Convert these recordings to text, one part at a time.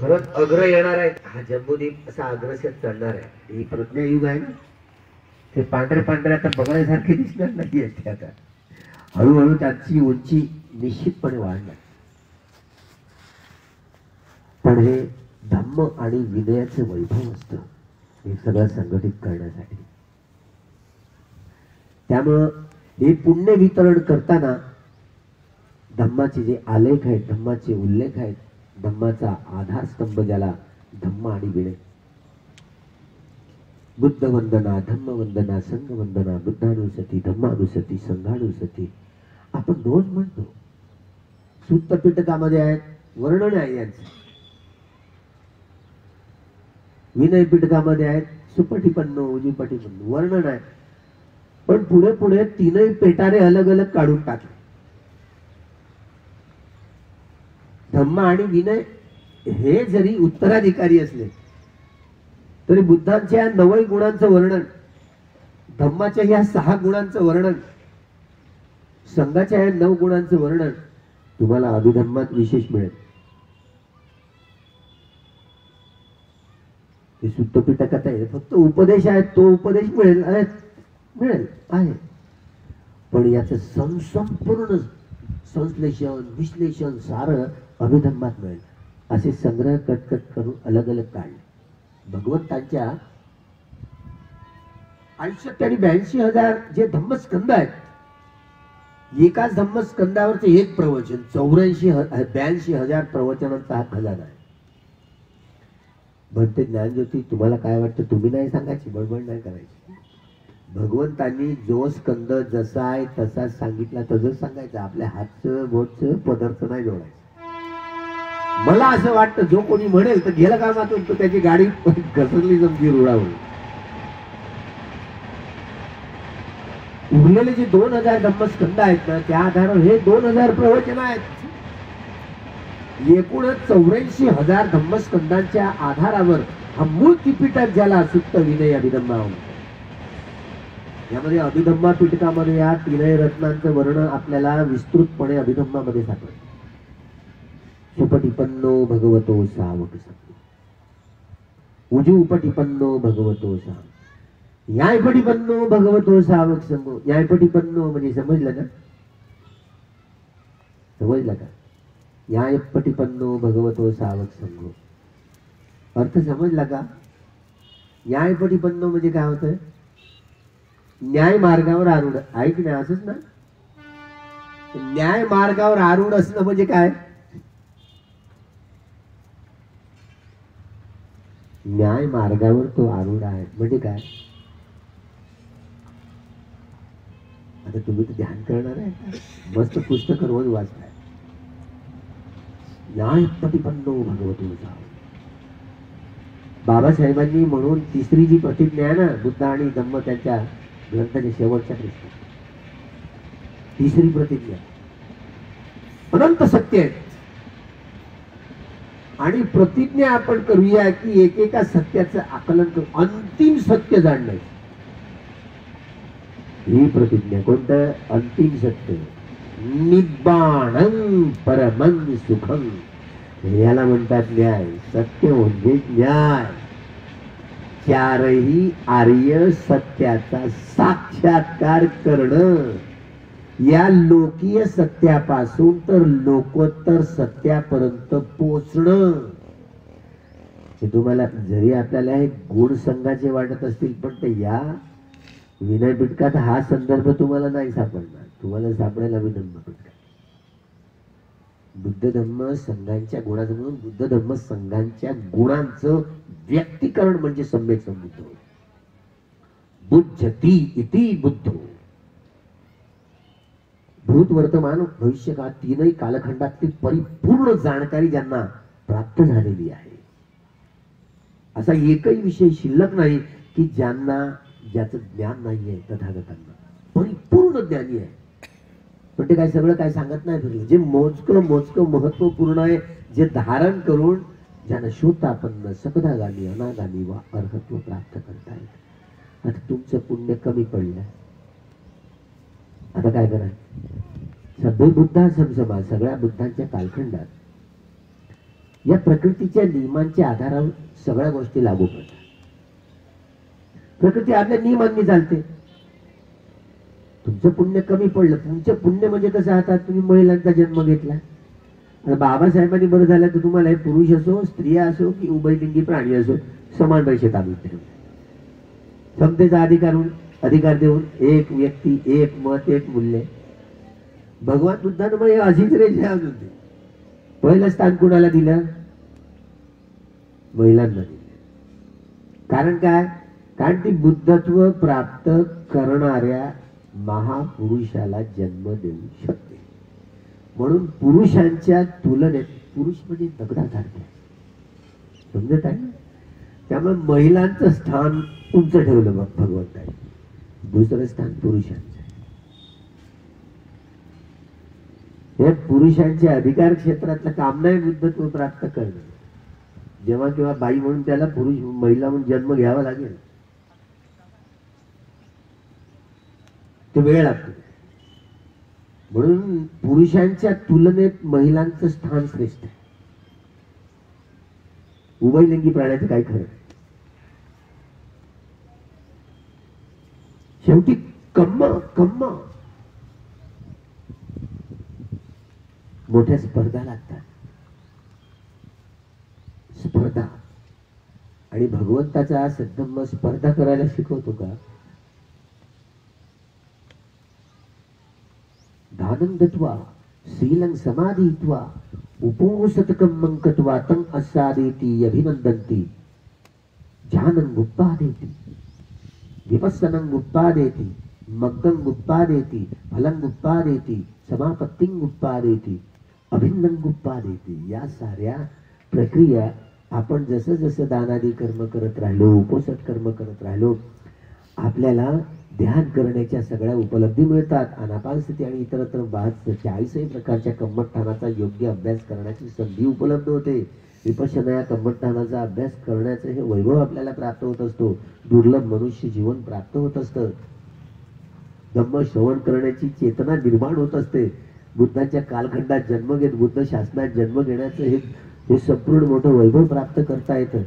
खरंच अग्र येणार आहे. हा जम्बूद्वीप असा अग्रसर चढणार आहे. ही प्रज्ञायुग आहे ना, ते पांढरे पांढरे आता बघण्यासारखे दिसणार नाही ते आता हळूहळू त्यांची उंची निश्चितपणे वाढणार. पण हे धम्म आणि विनयाचे वैभव असतं हे सगळं संघटित करण्यासाठी. त्यामुळं हे पुण्य वितरण करताना धम्माचे जे आलेख आहेत, धम्माचे उल्लेख आहेत, धम्माचा आधारस्तंभ ज्याला धम्म आणि विनय, बुद्ध वंदना, धम्म वंदना, संघ वंदना, बुद्धानुसती, धम्मानुसती, संघानुसती आपण रोज म्हणतो. सुत्त पिटकामध्ये आहेत, वर्णन आहे यांचं. विनय पिटकामध्ये आहेत, सुपटीपन्नो, उजीपटीपन्नो वर्णन आहे. पण पुढे पुढे तीनही पेटारे अलग अलग काढून टाकले. धम्म आणि विनय हे जरी उत्तराधिकारी असले तरी बुद्धांच्या 9 गुणांचं वर्णन, धम्माच्या ह्या 6 गुणांचं वर्णन, संघाच्या ह्या 9 गुणांचं वर्णन तुम्हाला अभिधम्मात विशेष मिळेल. हे सुत्त पिटकात आहे, फक्त उपदेश आहे, तो उपदेश मिळेल आहे. पण याचं संपूर्ण संश्लेषण, विश्लेषण सारं अभिधम्मात मिळेल. असे संग्रह कटकट करून अलग अलग काढले. भगवंतांच्या 68 आणि 82,000 जे धम्मस्कंद आहेत, एकाच धम्मस्कंदावरचे एक प्रवचन 82,000 प्रवचनांचा हा खजाना आहे. म्हणते ज्ञानज्योती, तुम्हाला काय वाटतं? तुम्ही नाही सांगायची, बडबड नाही करायची. भगवंतांनी जो स्कंद जसा आहे तसाच सांगितला तसंच सांगायचं. आपल्या हातचं बोटचं पदार्थ नाही जोडायचं. मला असं वाटतं जो कोणी म्हणेल तर गेलं कामातून तो त्याची गाडी घसरली जमती रुळावर. उरलेले जे 2,000 धम्मस्कंद आहेत ना, त्या आधारावर हे 2,000 प्रवचन आहेत. एकूणच 84,000 धम्मस्कंदांच्या आधारावर हा मूळ त्रिपिटक ज्याला सुत्त विनय अभिधम्मा म्हणतात. यामध्ये अभिधम्मा पिटकामध्ये या तीनही रत्नांचं वर्णन आपल्याला विस्तृतपणे अभिधम्मामध्ये सापडतं. सुपटिपन्नो भगवतो सावक संगो, उजूपटिपन्नो भगवतो सावक, न्यायपटिपन्नो भगवतो सावक संगो. न्यायपटिपन्नो म्हणजे समजलं का? समजलं का? न्यायपटिपन्नो भगवतो सावक संगो अर्थ समजला का? न्यायपटिपन्नो म्हणजे काय होतं? न्याय मार्गावर आरूढ आहे की नाही? असंच ना. न्याय मार्गावर आरूढ असणं म्हणजे काय? न्याय मार्गावर तो आरूढ आहे म्हणजे काय? आता तुम्ही तर ध्यान करणार आहे, मस्त पुस्तक रोज वाचताय. न्यायपटिपन्नो भगवतो सावक. बाबासाहेबांनी म्हणून तिसरी जी प्रतिज्ञा आहे ना, बुद्ध आणि धम्म त्यांच्या ग्रंथाच्या शेवटच्या पृष्ठात, तिसरी प्रतिज्ञा अनंत सत्य आहे. आणि प्रतिज्ञा आपण करूया की एकेका सत्याचं आकलन करून अंतिम सत्य जाणलं. ही प्रतिज्ञा कोणतं? अंतिम सत्य. निब्बाणं परमं सुखं, याला म्हणतात न्याय. सत्य म्हणजे न्याय. चारही आर्य सत्याचा साक्षात्कार करणं, या लोकीय सत्यापासून तर लोकोत्तर सत्यापर्यंत पोचणं. हे तुम्हाला जरी आपल्याला हे गुण संघाचे वाटत असतील, पण ते या विनय पिटकात हा संदर्भ तुम्हाला नाही सापडणार. तुम्हाला सापडेल अभिधम्म पिटकात. बुद्ध धम्म संघांच्या गुणाचं, म्हणून बुद्ध धम्म संघांच्या गुणांचं व्यक्तीकरण म्हणजे सम्यक संबुद्ध. बुद्धती इति बुद्धो. भूत वर्तमान भविष्य काळ तीनही कालखंडातली परिपूर्ण जाणकारी ज्यांना प्राप्त झालेली आहे, असा एकही विषय शिल्लक नाही की ज्याचं ज्ञान नाहीये. तथागतांना परिपूर्ण ज्ञानी आहे, पण ते काय सगळं काय सांगत नाही फिरलं. जे मोजकं महत्वपूर्ण आहे, जे धारण करून ज्यांना शोतापन्न सकदागामी अनागामी वा अर्हत्व प्राप्त करतायत. आता तुमचं पुण्य कमी पडलं, आता काय करायचं? सभ्य बुद्धा समसमा, सगळ्या बुद्धांच्या कालखंडात या प्रकृतीच्या नियमांच्या आधारावर सगळ्या गोष्टी लागू पडतात. प्रकृती आपल्या नियमांनी चालते. तुमचं पुण्य कमी पडलं, तुमचं पुण्य म्हणजे कसं, आता तुम्ही महिलांचा जन्म घेतला आणि बाबासाहेबांनी बरं झालं तर तुम्हाला हे पुरुष असो, स्त्रिया असो की उभयलिंगी प्राणी असो, समान पैसे ताब्यात ठेवले. समतेचा अधिकार देऊन एक व्यक्ती, एक मत, एक मूल्य. भगवान बुद्धानं मग अशीच रेषा अजून ते पहिलं स्थान कुणाला दिलं? महिलांना दिलं. कारण काय? कारण ती बुद्धत्व प्राप्त करणाऱ्या महापुरुषाला जन्म देऊ शकते. म्हणून पुरुषांच्या तुलनेत पुरुष म्हणजे दगडासारखे, समजत आहे. त्यामुळे महिलांचं स्थान उंच ठेवलं मग भगवंताने, दुसरं स्थान पुरुषांचं. हे पुरुषांच्या अधिकार क्षेत्रातलं काम नाही बुद्धत्व प्राप्त करणं. जेव्हा केव्हा बाई म्हणून त्याला पुरुष महिला म्हणून जन्म घ्यावा लागेल, ते वेळ लागतो. म्हणून पुरुषांच्या तुलनेत महिलांचं स्थान श्रेष्ठ आहे. उभयलिंगी प्राण्याचं काय खरं. शेवटी कम्म मोठ्या स्पर्धा लागतात. स्पर्धा. आणि भगवंताचा सद्धम्म स्पर्धा करायला शिकवतो का? दानं दत्वा शीलं समाधीत्वा उपोषतकं मंकत्वा तं अस्सादेति अभिनंदन्ति. ध्यानं गुप्पादेति, विपस्सनं गुप्पादेति, मग्नं गुप्पादेति, फलं गुप्पादेति, समापत्तिं गुप्पादेति, अभिन्नं गुप्पादेति. या साऱ्या प्रक्रिया आपण जसं जसं दानादी कर्म करत राहिलो, उपोषण कर्म करत राहिलो, आपल्याला ध्यान करण्याच्या सगळ्या उपलब्धी मिळतात. अनापानस्थिती आणि इतरत्र 40 प्रकारच्या कम्मठानाचा योग्य अभ्यास करण्याची संधी उपलब्ध होते. विपश्यना या कम्मठानाचा अभ्यास करण्याचं हे वैभव आपल्याला प्राप्त होत असतो. दुर्लभ मनुष्य जीवन प्राप्त होत असतं. धम्म श्रवण करण्याची चेतना निर्माण होत असते. बुद्धाच्या कालखंडात जन्म घेत बुद्ध शासनात जन्म घेण्याचं हे संपूर्ण मोठं वैभव प्राप्त करता येतं.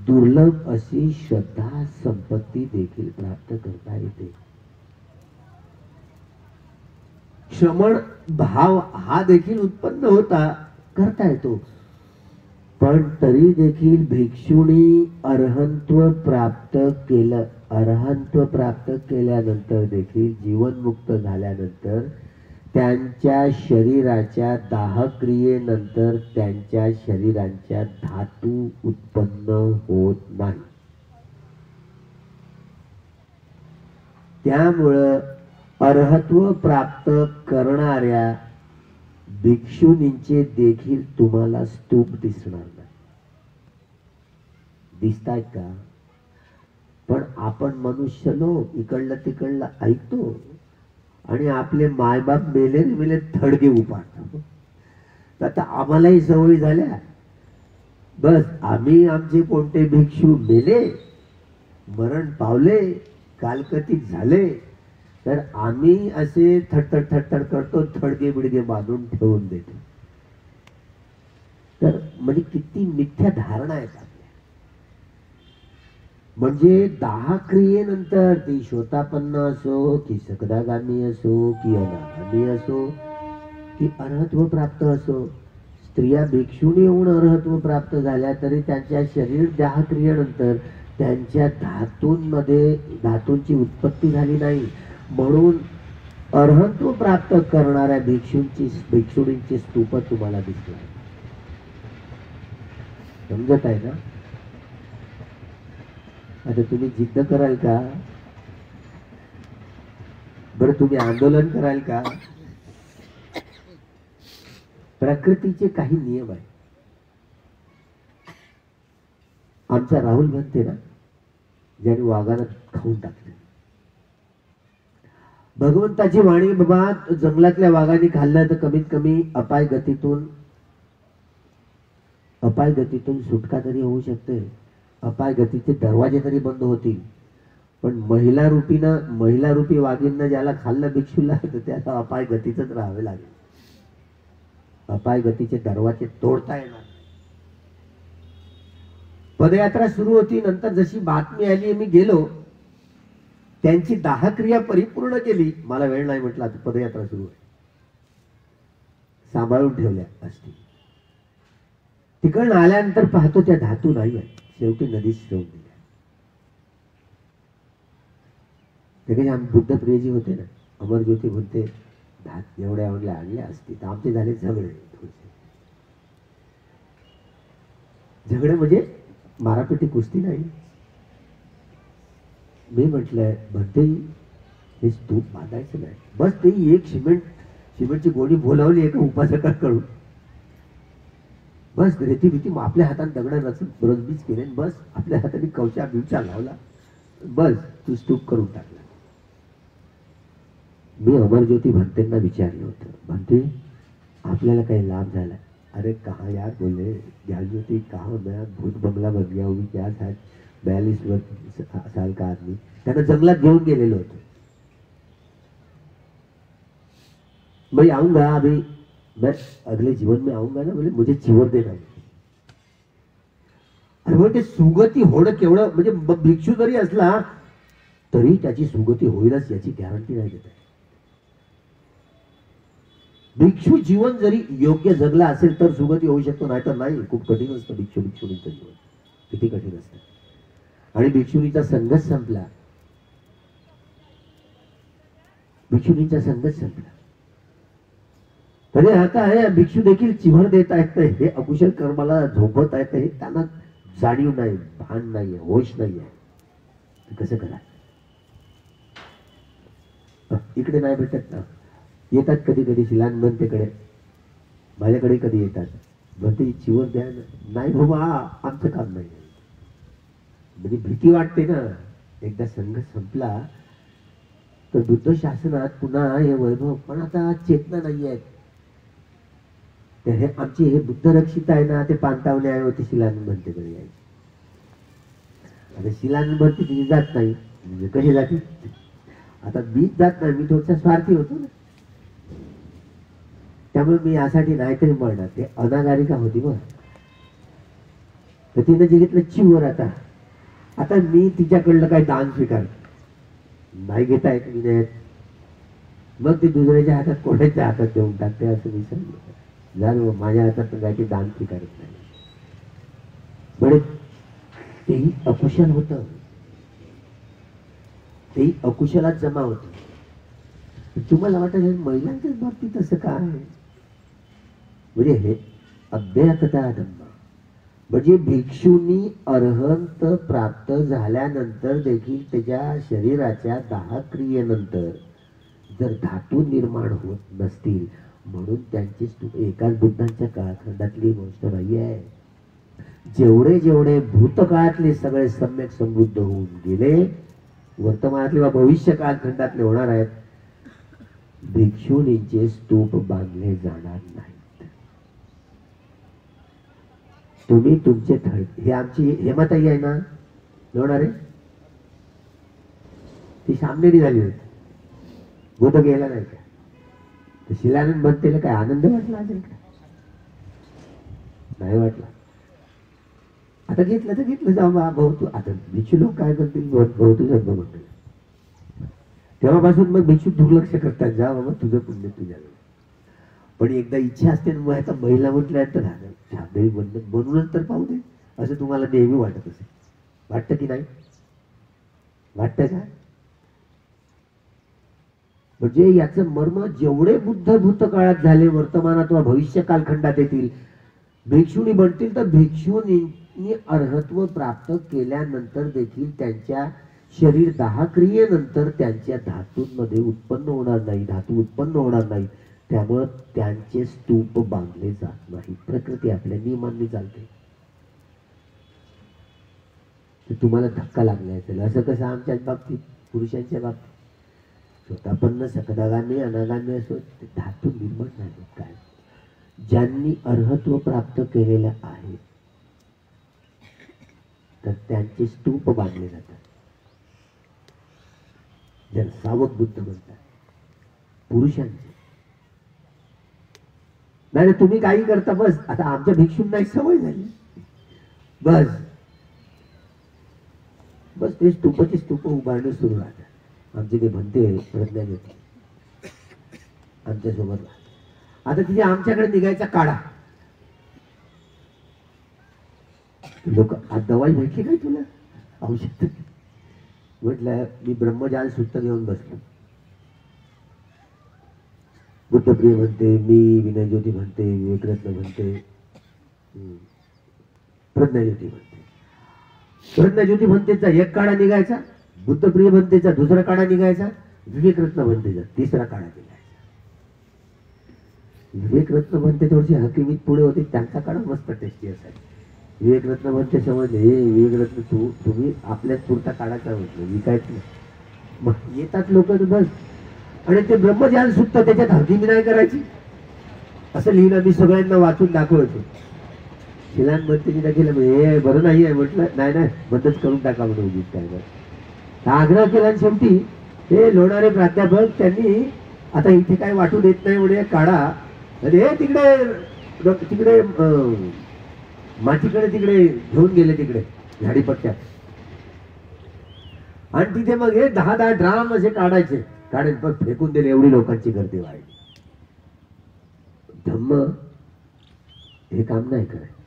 दुर्लभ अशी श्रद्धा संपत्ती देखील प्राप्त करता येते. श्रमण भाव हा देखील उत्पन्न करता येतो. पण तरी देखील भिक्षुणी अर्हंत्व प्राप्त केल्यानंतर देखील जीवनमुक्त झाल्यानंतर त्यांच्या शरीराच्या दाहक्रियेनंतर त्यांच्या शरीरांच्या धातू उत्पन्न होत नाही. त्यामुळं अर्हत्व प्राप्त करणाऱ्या भिक्षुनींचे देखील तुम्हाला स्तूप दिसणार नाही. दिसतायत का? पण आपण मनुष्य लोक इकडलं तिकडलं ऐकतो आणि आपले मायबाप मेले थडगे उपाडतो. आता आम्हालाही सवयी झाल्या. बस आम्ही आमचे कोणते भिक्षू मेले, मरण पावले, कालकथित झाले तर आम्ही असे थटथड करतो, थडगे बिडगे बांधून ठेवून देतो. तर म्हणजे किती मिथ्या धारणा आहेत आपल्या. म्हणजे दाहक्रियेनंतर ती शोतापन्न असो की सकदागामी असो की अनागामी असो की अर्हत्व प्राप्त असो, स्त्रिया भिक्षुणी होऊन अर्हत्व प्राप्त झाल्या तरी त्यांच्या शरीर दाहक्रियेनंतर त्यांच्या धातूंची उत्पत्ती झाली नाही. म्हणून अर्हत्व प्राप्त करणाऱ्या भिक्षुणींची स्तूप तुम्हाला दिसतील. समजत आहे ना? आता तुम्ही जिद्द कराल का? बरं तुम्ही आंदोलन कराल का? प्रकृतीचे काही नियम आहेत. आमचा राहुल म्हणते ना, ज्याने वाघाला खाऊन टाकले. भगवंताची वाणी बाबा, जंगलातल्या वाघाने खाल्लं तर कमीत कमी अपाय गतीतून सुटका तरी होऊ शकते. अपाय गतीचे दरवाजे तरी बंद होतील. पण महिला रूपी वाघींना ज्याला खाल्लं भिक्षूला तर त्याला अपाय गतीच राहावे लागेल. अपाय गतीचे दरवाजे तोडता येणार. पदयात्रा सुरू होती. नंतर जशी बातमी आली मी गेलो, त्यांची 10 क्रिया परिपूर्ण केली. मला वेळ नाही म्हटला, पदयात्रा सुरू आहे, सांभाळून ठेवल्या असती. तिकडून आल्यानंतर पाहतो त्या धातू नाही आहे. शेवटी नदीत ठेवून दिल्या. ते काही आम्ही बुद्धप्रियजी होते ना, अमरज्योती बोलते धात एवढ्या एवढ्या आणल्या असती तर आमचे झाले झगडे. झगडे म्हणजे मारापिटी, कुस्ती नाही. मी म्हटलंय म्हणते हे स्तूप बांधायचं नाही, बस ते एक सिमेंटची गोणी बोलावली एका उपासकाकडून, बस रेती भीती आपल्या हाताने दगड रसबीज केले, बस आपल्या हाताने कवचा बिवचा लावला, बस तू स्तूप करून टाकला. मी अमरज्योती भंतेंना विचारलं होतं, भंते आपल्याला काही लाभ झाला? अरे कहा यार बोले ज्ञानज्योति, कहा मैं भूत बंगला बन गया हूँ क्या साथ 42 साल का आदमी. त्यांना जंगलात घेऊन गेलेलो होतो. मैं आऊंगा अभी, मैं अगले जीवन में आऊंगा ना, बोले मुझे चिवर देना. अरे बोलते सुगती होणं केवढं, म्हणजे भिक्षू जरी असला तरी त्याची सुगती होईलच याची गॅरंटी नाही देत. भिक्षू जीवन जरी योग्य जगला असेल तर सुगती होऊ शकतो, नाही तर नाही. खूप कठीण असतं भिक्षुणीचं जीवन, किती कठीण असतं. आणि भिक्षुणीचा संघच संपला, भिक्षुणीचा संघच संपला. तरी आता आहे भिक्षू देखील चिवर देत आहेत, हे अकुशल कर्माला झोपत आहेत, हे त्यांना जाणीव नाही, भान नाहीये, होश नाहीये. कसं करा? इकडे नाही भेटत ना, येतात कधी कधी शिलान म्हणतेकडे, माझ्याकडे कधी येतात, म्हणते चिवर द्या ना. नाही बाबा आमचं काम नाही. म्हणजे भीती वाटते ना, एकदा संघ संपला तर बुद्ध शासनात पुन्हा हे वैभव, पण आता चेतना नाही आहेत. हे आमची हे बुद्ध रक्षित आहे ना, ते पांतावणे आहे होते शिलान म्हणतेकडे यायचे. आता शिलान म्हणते तिथे जात नाही, म्हणजे कशी जाते? आता मीच जात नाही, मी थोडसा स्वार्थी होतो ना, त्यामुळे मी यासाठी नाहीतरी म्हणणार. ते अनागारिका होती मग, तर तिने जे घेतलं चिवर. आता मी तिच्याकडलं काही दान स्वीकार नाही घेता येत, मी नाही. मग ते दुसऱ्याच्या हातात कोणाच्या हातात देऊन टाकते असं मी सांगितलं. झालं माझ्या हातात काही ते दान स्वीकारत नाही. बरे तेही अकुशल होत, तेही अकुशलात जमा होत. तुम्हाला वाटत महिलांच्याच बाबतीत असं काय आहे? म्हणजे हे अभ्याकता धम्म, म्हणजे भिक्षूंनी अर्हंत प्राप्त झाल्यानंतर देखील त्याच्या शरीराच्या 10 क्रियेनंतर जर धातू निर्माण होत नसतील, म्हणून त्यांची एकाच बुद्धांच्या काळखंडातली गोष्ट नाही आहे. जेवढे जेवढे भूतकाळातले सगळे सम्यक समृद्ध होऊन गेले, वर्तमानातले वा भविष्य कालखंडातले होणार आहेत, भिक्षुणींचे स्तूप बांधले जाणार नाहीत. तुम्ही तुमचे हे आमची हेमाताई आहे ना होणार आहे, ती सामनेरी झाली होती, बुद्ध गेला नाही का? तर शिलानंद बनतेला काय आनंद वाटला असेल का? नाही वाटला. आता घेतलं तर घेतलं, जाऊ भाऊ. आता भिक्षू लोक काय करतील, बहुतू शब्द म्हणतील. तेव्हापासून मग भिक्षू दुर्लक्ष करतात, जा बाबा तुझं पुण्य तुझ्याला. पण एकदा इच्छा असते ना, आता महिला म्हटल्यानंतर शाब्दही बनवूनच तर पाहू दे, असं तुम्हाला नेहमी वाटत असेल. वाटतं की नाही? वाटतं का? म्हणजे याचं मर्म जेवढे बुद्ध भूतकाळात झाले, वर्तमानात वा भविष्य कालखंडात येतील, भिक्षुणी बनतील, तर भिक्षुणींनी अर्हत्व प्राप्त केल्यानंतर देखील त्यांच्या शरीर 10 क्रियेनंतर त्यांच्या धातूंमध्ये उत्पन्न होणार नाही, धातू उत्पन्न होणार नाही. त्यामुळे त्यांचे स्तूप बांधले जात नाही. प्रकृती आपल्या नियमांनी चालते. तुम्हाला धक्का लागला असेल, असं कसं आमच्याच बाबतीत, पुरुषांच्या बाबतीत स्वतःपन्न सकदागाने अनागाने असो ते धातू निर्माण नाही. काय ज्यांनी अर्हत्व प्राप्त केलेलं आहे तर त्यांचे स्तूप बांधले जातात. जर सावक बुद्ध म्हणतात पुरुषांचे, नाही नाही, तुम्ही काही करता बस. आता आमच्या भिक्षूंना एक सवय झाली, बस बस ते स्तूपची स्तूप उभारणे सुरू राहतात. आमचे ते म्हणते प्रज्ञा घेते आमच्या सोबत. आता तिथे आमच्याकडे निघायचा काढा. लोक आज दवाई भेटली काय तुला, औषध? म्हटलं मी ब्रह्मजाल सुत्त घेऊन बसलो. बुद्धप्रिय म्हणते, मी विनयज्योती म्हणते, विवेकरत्न म्हणते, प्रज्ञाज्योती म्हणते. प्रज्ञाज्योती म्हणतेचा एक काढा निघायचा, बुद्धप्रिय म्हणतेचा दुसरा काढा निघायचा, विवेकरत्न म्हणतेचा तिसरा काढा निघायचा. विवेकरत्न म्हणते थोडीशी हकीमीत पुढे होते, त्यांचा काढा मस्त टेस्टी असायचा. विवेकरत्न म्हणते समजले, हे विवेकरत्न तुम्ही आपल्याच पुरता काढायचा म्हटलं, विकायच नाही. मग येतात लोक बस, आणि ते ब्रह्मज्ञान सुद्धा त्याच्यात हकीमी नाही करायची. असं लिहिलं मी सगळ्यांना वाचून दाखवायचो. शिलान म्हणते केलं हे बरं नाही आहे म्हटलं, नाही नाही बंदच करून टाका म्हणून उगीच काय बरं आग्रह केला. आणि शेवटी हे लोणारे प्राध्यापक त्यांनी आता इथे काय वाटू देत नाही म्हणे काढा, अरे तिकडे तिकडे मातीकडे तिकडे घेऊन गेले तिकडे झाडीपट्ट्यात. आणि तिथे मग हे 10-10 ड्राम असे काढायचे, काढेल पण फेकून दिले, एवढी लोकांची गर्दी वाढली. धम्म हे काम नाही करायचं.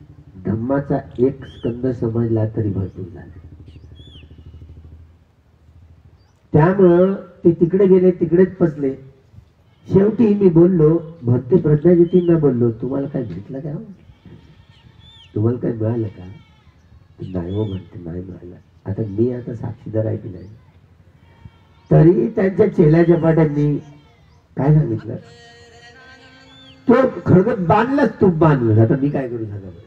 धम्माचा एक स्कंद समजला तरी भरपूर झाले. त्यामुळं ते तिकडे गेले, तिकडेच फसले. शेवटी मी बोललो, भक्ती प्रज्ञाज्योतींना बोललो, तुम्हाला काय भेटलं का, तुम्हाला काय मिळालं का? नाही हो म्हणते, नाही मिळालं. आता मी आता साक्षीदार आहे की नाही. तरी त्यांच्या चेल्याच्या पाट्यांनी काय सांगितलं, तो खळगत बांधलाच, तूप बांधलं. आता मी काय करू सांगा बरं.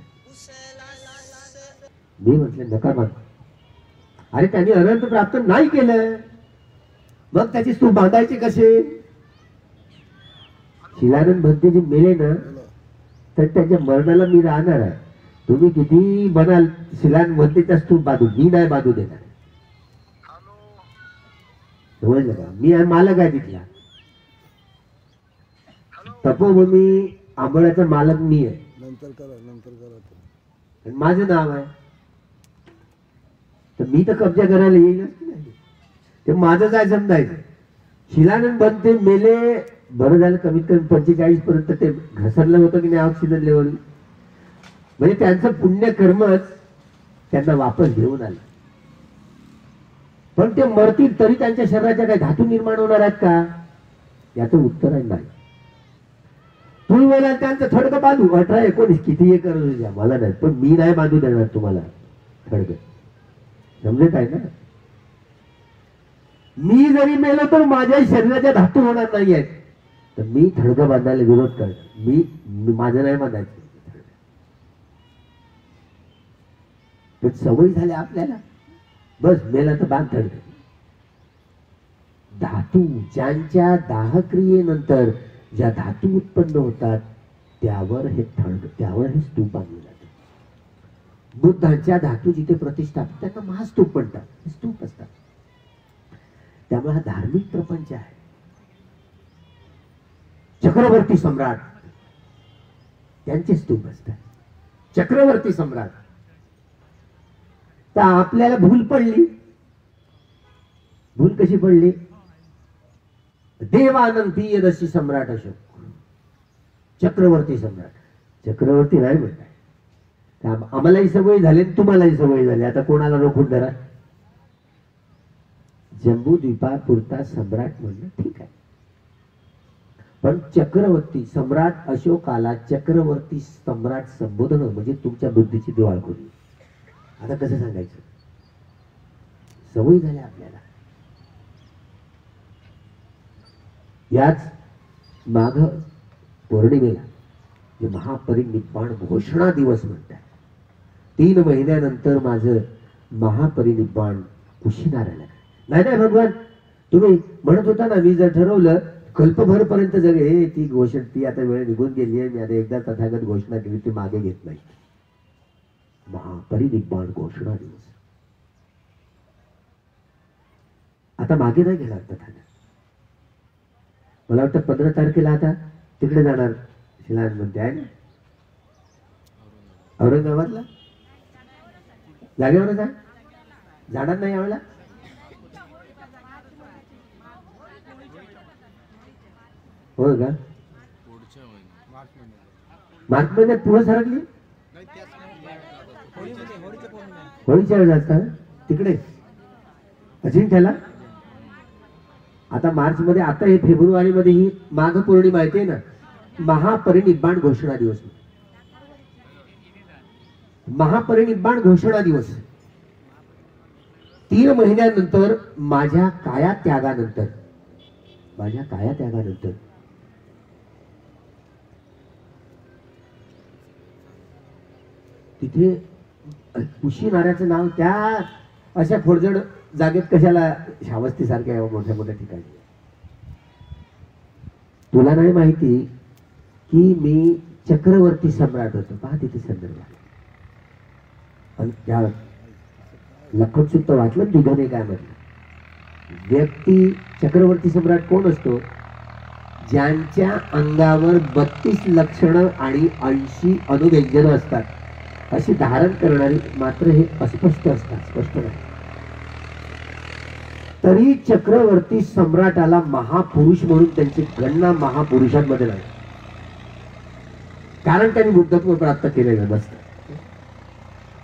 मी म्हटलं नका बांध. अरे त्यांनी अनंत प्राप्त नाही केलं, मग त्याची स्तूप बांधायचे कसे? शिलानंद भंते जे मेले ना, तर त्याच्या मरणाला मी राहणार आहे. तुम्ही किती बनाल शिलानंद भंतेचा स्तूप बांधू, मी नाही बांधू देणार. समजलं का? मी मालक आहे तिथला. तपोभूमी आंबळ्याचा मालक मी आहे. नंतर करा माझं नाव आहे, तर मी तर कब्जा करायला येईलच की नाही. ते माझं काय समजायचं. शिलानंद भंते मेले, बरं झालं कमीत कमी 45 पर्यंत ते घसरलं होतं की नाही ऑक्सिजन लेवल. म्हणजे त्यांचं पुण्यकर्मच त्यांना वापस घेऊन आलं. पण ते मरतील तरी त्यांच्या शरीराच्या काही धातू निर्माण होणार आहेत का, याचं उत्तर आहे नाही. तुम्ही मला त्यांचं थडकं बांधू 18-19 किती हे करू द्या, मला नाही, पण मी नाही बांधू देणार तुम्हाला थडकं. समजत आहे ना? मी जरी मेलो तर माझ्या शरीराच्या धातू होणार नाही आहेत, तर मी थडकं बांधायला विरोध करणार. मी माझं नाही बांधायचं. पण सवय झाली आपल्याला, बस मेला तर बांध थडकं. धातू ज्यांच्या दाहक्रियेनंतर ज्या धातू उत्पन्न होतात त्यावर हे त्यावर हे स्तूप बांधले जाते. बुद्धांच्या धातू जिथे प्रतिष्ठापित त्यांना महास्तूप म्हणतात, स्तूप असतात. त्यामुळे हा धार्मिक प्रपंच आहे. चक्रवर्ती सम्राट त्यांचे स्तूप असतात. चक्रवर्ती सम्राट. तर आपल्याला भूल पडली. भूल कशी पडली? देवानंद प्रियदर्शी सम्राट अशोक, चक्रवर्ती सम्राट. चक्रवर्ती नाही म्हणताय, आम्हालाही सवय झाली, तुम्हालाही सवय झाली. आता कोणाला रोखून धरा. जम्बूद्वीपापुरता सम्राट म्हणणं ठीक आहे, पण चक्रवर्ती सम्राट अशोकाला चक्रवर्ती सम्राट संबोधन म्हणजे तुमच्या बुद्धीची दिवाळखोरी. आता कसं सांगायचं? सवय झाली आपल्याला. याच माघ पौर्णिमेला जे महापरिनिब्बाण घोषणा दिवस म्हणतात, 3 महिन्यानंतर माझं महापरिनिब्बाण कुशीनारायला. नाही नाही भगवान, तुम्ही म्हणत होता ना, मी जर ठरवलं कल्पभर पर्यंत जगे, ती घोषणा ती आता वेळ निघून गेली आहे. मी आता एकदा तथागत घोषणा केली, ती मागे घेत नाही. महापरिनिब्बाण घोषणा दिवस आता मागे नाही घेणार तथागत. मला वाटतं 15 तारखेला आता तिकडे जाणार शिलान म्हणते आहे ना, औरंगाबादला जागेवरच आहे, झाडात नाही यावेळेला. हो का, मार्च महिन्यात पुढे सरकली, होळीच्या वेळेला असतात तिकडे अजिंठ्याला. आता मार्च मध्ये, आता हे फेब्रुवारी मध्ये ही माघ पौर्णिमा येते ना, महापरिनिब्बाण घोषणा दिवस. महापरिनिब्बाण घोषणा दिवस 3 महिन्यानंतर माझ्या काया त्यागानंतर, माझ्या काया त्यागानंतर तिथे कुशीनाऱ्याचं नाव त्या अशा फोडजड जागेत कशाला, श्रावस्ती सारख्या मोठ्या मोठ्या ठिकाणी. तुला नाही माहिती की मी चक्रवर्ती सम्राट होतो, पहा तिथे संदर्भ. आणि त्या लखनसुद्धा वाचलं दुधाने काय म्हटलं, व्यक्ती चक्रवर्ती सम्राट कोण असतो, ज्यांच्या अंगावर 32 लक्षणं आणि 80 अनुव्यंजनं असतात, अशी धारण करणारी. मात्र हे अस्पष्ट असतात, स्पष्ट नाही. तरी चक्रवर्ती सम्राटाला महापुरुष म्हणून त्यांची गणना महापुरुषांमध्ये नाही, कारण त्यांनी बुद्धत्व प्राप्त केलेलं नसतं.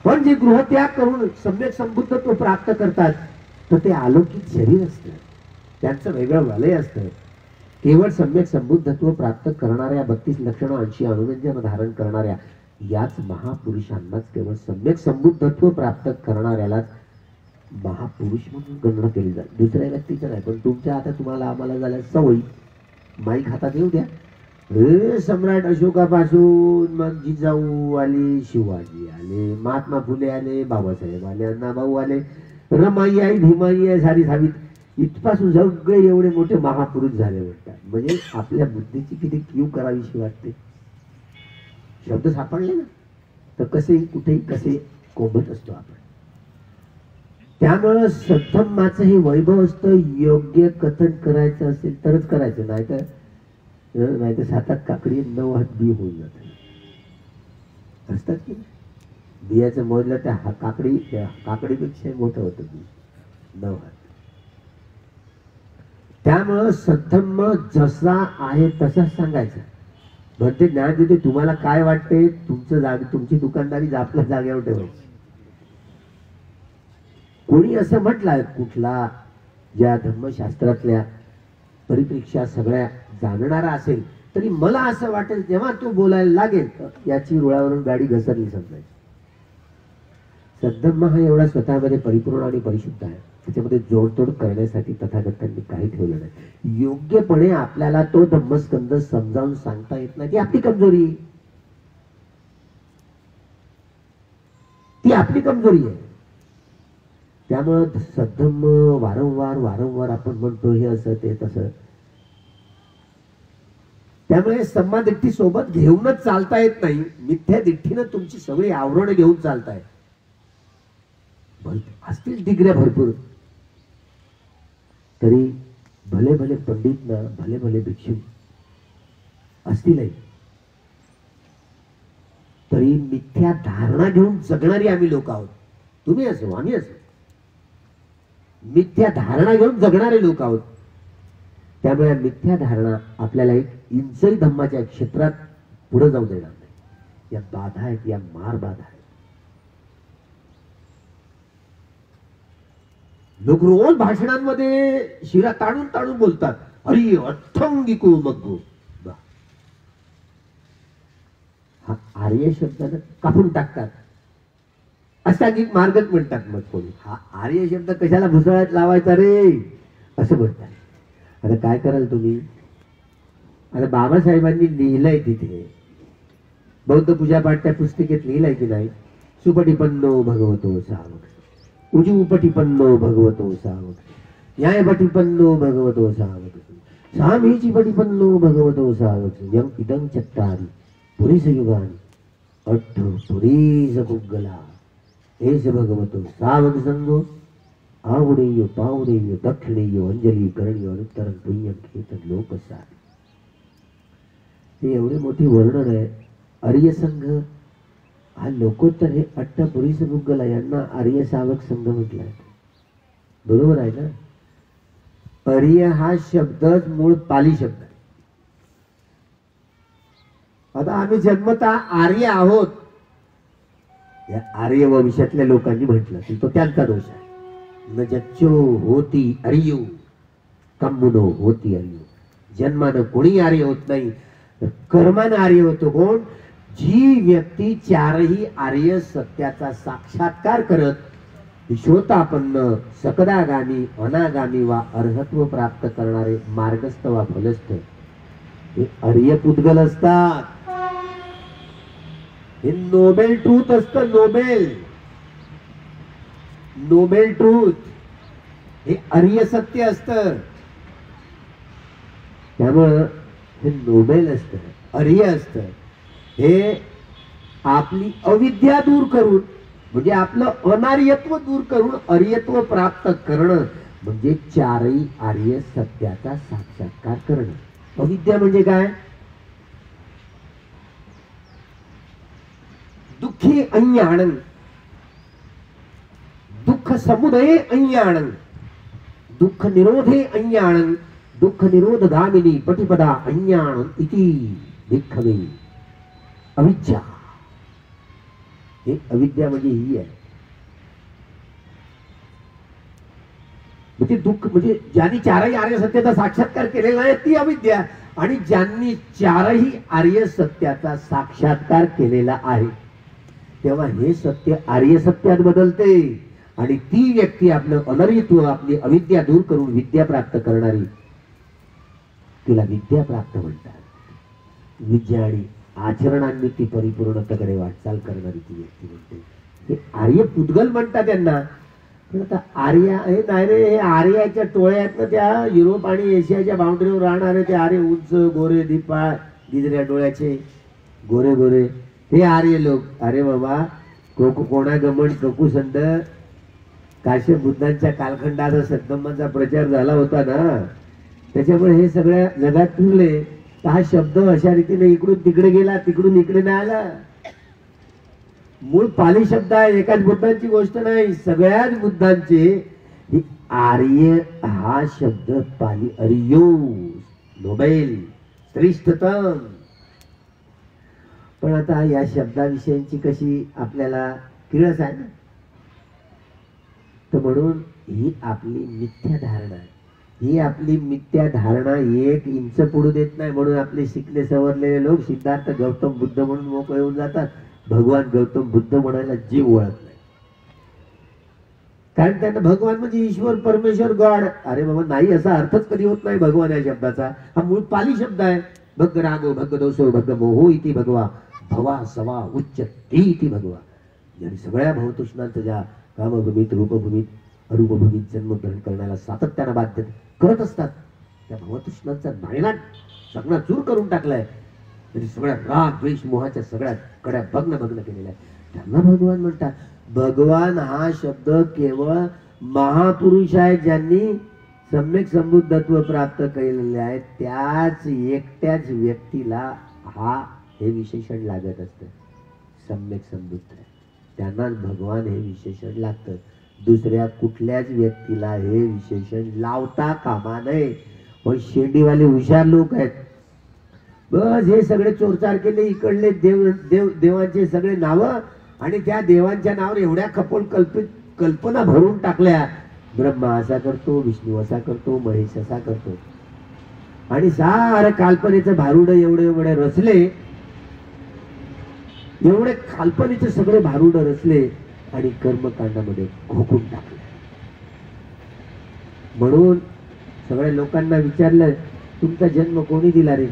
पण जे गृहत्याग करून सम्यक संबुद्धत्व प्राप्त करतात, तर ते अलौकिक शरीर असतं, त्यांचं वेगळं वलय असतं. केवळ सम्यक संबुद्धत्व प्राप्त करणाऱ्या 32 लक्षणं 80 अनुव्यंजन धारण करणाऱ्या याच महापुरुषांनाच, केवळ सम्यक संबुद्धत्व प्राप्त करणाऱ्यालाच महापुरुष म्हणून गणना केली जाते, दुसऱ्या व्यक्तीचं नाही. पण तुमच्या आता तुम्हाला आम्हाला झाल्या सवयी, माईक हातात येऊ द्या, हे सम्राट अशोकापासून मग जिजाऊ आले, शिवाजी आले, महात्मा फुले आले, बाबासाहेब आले, अण्णाभाऊ आले, रमाई आई, भीमाई आहे, सारी सावित, इथपासून सगळे एवढे मोठे महापुरुष झाले म्हणतात. म्हणजे आपल्या बुद्धीची किती कीव करावीशी वाटते. शब्द सापडले ना तर कसेही कुठेही कसे कोंबत असतो आपण. त्यामुळं सद्धम्माचं हे वैभव असतं. योग्य कथन करायचं असेल तरच करायचं, नाहीतर 7 काकडी 9 हात बी होऊन जातात असतात की. बियाचं मोजलं त्या काकडीपेक्षा मोठं होतं बी, 9 हात. त्यामुळं सद्धम्म जसा आहे तसाच सांगायचा. भरते ज्ञान देते, तुम्हाला काय वाटते, तुमची दुकानदारी आपल्या जागेवर ठेवायची. कोणी असं म्हटलं, कुठला ज्या धर्मशास्त्रातल्या परिप्रेक्षा सगळ्या जाणणारा असेल तरी मला असं वाटेल, जेव्हा तू बोलायला लागेल याची रुळावरून गाडी घसरली समजायची. सद्धम्म हा एवढा स्वतःमध्ये परिपूर्ण आणि परिशुद्ध आहे, त्याच्यामध्ये जोडतोड करण्यासाठी तथागतांनी काही ठेवलं नाही. योग्यपणे आपल्याला तो धम्मस्कंद समजावून सांगता येत नाही, ती आपली कमजोरी, ती आपली कमजोरी आहे. त्यामुळं सद्धम्म वारंवार आपण म्हणतो हे असं ते तसं. त्यामुळे सम्मादिट्ठी सोबत घेऊनच चालता येत नाही, मिथ्या दिठ्ठीनं तुमची सगळी आवरण घेऊन चालताय. असतील डिग्र्या भरपूर, तरी भले भले पंडित ना, भले भले भिक्षू असतीलही, तरी मिथ्या धारणा घेऊन जगणारी आम्ही लोक आहोत. तुम्ही असो आम्ही असो, मिथ्या धारणा घेऊन जगणारे लोक आहोत. त्यामुळे मिथ्या धारणा आपल्याला एक इंचही धम्माच्या क्षेत्रात पुढे जाऊ देणार नाही. या बाधा आहेत, या मार बाधा आहेत. लोक रोज भाषणांमध्ये शिरा ताणून ताणून बोलतात, अरे अथंगिको मग्गो. हा आर्य शब्दानं कापून टाकतात, अष्टांगिक मार्गच म्हणतात. मग कोणी हा आर्य शब्द कशाला भुसळ्यात लावायचा रे असं म्हणतात. आता काय कराल तुम्ही. आता बाबासाहेबांनी लिहिलंय तिथे, बौद्ध पूजापाठ त्या पुस्तिकेत लिहिलंय की नाही, सुपटिपन्नो भगवतो सावक, उजूपटिपन्नो भगवतो सावक, न्यायपटिपन्नो भगवतो सावक, सामीचीपटिपन्नो भगवतो सावक, यम इदं चत्तारि पुरीस युगानि अट्ठ पुरीस पुग्गला, एस भगवतो सावक संगो, आवडेय पावडेय दक्षिणेय अंजली करणीय अनुत्तरं पुण्यं खेत लोकसार. ते एवढे मोठी वर्णन आहे. आर्य संघ हा लोकोत्तर हे अट्टपुरीसमुग्गला यांना आर्य सावक संघ म्हटलाय. बरोबर आहे ना. आर्य हा शब्दच मूळ पाली शब्द आहे. आता आम्ही जन्मता आर्य आहोत या आर्य वंशातल्या लोकांनी म्हटलं की तो त्यांचा दोष आहे. न जच्चो होती आर्यो कम्मुनो होती आर्यो. जन्मानं कोणी आर्य होत नाही, कर्मानं आर्य होतो. कोण? जी व्यक्ती चारही आर्य सत्याचा साक्षात्कार करत विश्वतापन्न सकदागामी अनागामी वा अर्हत्व प्राप्त करणारे मार्गस्थ वा फलस्थ हे आर्य पुद्गल असतात. हे नोबेल ट्रूथ असतं. नोबेल ट्रूथ हे आर्य सत्य असतं. त्यामुळं हे नोबेल असतं, आर्य असतं. हे आपली अविद्या दूर करून म्हणजे आपलं अनार्यत्व दूर करून आर्यत्व प्राप्त करणं म्हणजे चारही आर्य सत्याचा साक्षात्कार करणं. अविद्या म्हणजे काय? दुःखी अज्ञानं, दुःख समुदये अज्ञानं, दुःख निरोधे अज्ञानं, दुःख निरोधगामिनी पटिपदा अज्ञानं इति भिक्खवे अविद्या. हे अविद्या म्हणजे ही आहे. म्हणजे दुःख म्हणजे ज्यांनी चारही आर्य सत्याचा साक्षात्कार केलेला आहे ती अविद्या, आणि ज्यांनी चारही आर्य सत्याचा साक्षात्कार केलेला आहे तेव्हा हे सत्य आर्य सत्यात बदलते आणि ती व्यक्ती आपलं अनर्यत्व आपली अविद्या दूर करून विद्या प्राप्त करणारी तिला विद्या प्राप्त म्हणतात. विद्या आणि आचरणांनी ती परिपूर्णतेकडे वाटचाल करणारी ती व्यक्ती म्हणते. हे आर्य पुद्गल म्हणतात त्यांना. पण आता आर्य हे नाही रे, हे आर्याच्या टोळ्यातनं त्या युरोप आणि एशियाच्या बाउंड्रीवर राहणारे ते आर्य उंच गोरे दिपाळ गिजऱ्या डोळ्याचे गोरे गोरे हे आर्य लोक. अरे बाबा कोणा गमन ककुसंड काश्यप बुद्धांच्या कालखंडात सद्गमांचा प्रचार झाला होता ना, त्याच्यामुळे हे सगळ्या जगात फिरले. हा शब्द अशा रीतीने इकडून तिकडे गेला, तिकडून इकडे नाही आला. मूळ पाली शब्द आहे, एकाच बुद्धांची गोष्ट नाही, सगळ्याच बुद्धांचे. आर्य हा शब्द पाली आर्यो नोबेल श्रेष्ठतम. पण आता या शब्दाविषयीची कशी आपल्याला किळस आहे ना, तर म्हणून ही आपली मिथ्या धारणा आहे. ही आपली मिथ्या धारणा एक इंच पुढू देत नाही. म्हणून आपले शिकले सवरलेले लोक सिद्धार्थ गौतम बुद्ध म्हणून मोकळे होऊन जातात. भगवान गौतम बुद्ध म्हणायला जीव वळत नाही, कारण त्यांना भगवान म्हणजे ईश्वर परमेश्वर गॉड. अरे बाबा नाही, असा अर्थच कधी होत नाही भगवान या शब्दाचा. हा मूळ पाली शब्द आहे. भग रागो भग दोषो भग मोहो इति भगवा भवा सवा उच्च ती इति भगवा. आणि सगळ्या भवतृष्णांचं ज्या कामभूमीत रूपभूमीत अरूपभूमीत जन्मग्रहण करण्याला सातत्यानं बाध्य करत असतात त्या भवतृष्णांचा नायनाट सगळा चूर करून टाकलाय. म्हणजे सगळ्या राग द्वेष मोहाच्या सगळ्या कड्या भग्न केलेल्या आहे. त्यांना भगवान म्हणतात. भगवान हा शब्द केवळ महापुरुष आहे ज्यांनी सम्यक संबुद्धत्व प्राप्त केलेले आहे त्याच एकट्याच व्यक्तीला हे विशेषण लागत असतं. सम्यक संबुद्ध त्यांनाच भगवान हे विशेषण लागतं. दुसऱ्या कुठल्याच व्यक्तीला हे विशेषण लावता कामा नये. पण शेंडीवाले हुशार लोक आहेत. बस हे सगळे चोरचार केले, इकडले देवांचे सगळे नाव आणि त्या देवांच्या नावावर एवढ्या कल्पना भरून टाकल्या. ब्रह्मा असा करतो, विष्णू असा करतो, महेश असा करतो, आणि सारं काल्पनेचं भारुड एवढे रचले, एवढे काल्पनेचे सगळे भारुड रचले आणि कर्मकांडामध्ये घोकून टाकले. म्हणून सगळ्या लोकांना विचारलं तुमचा जन्म कोणी दिला रे?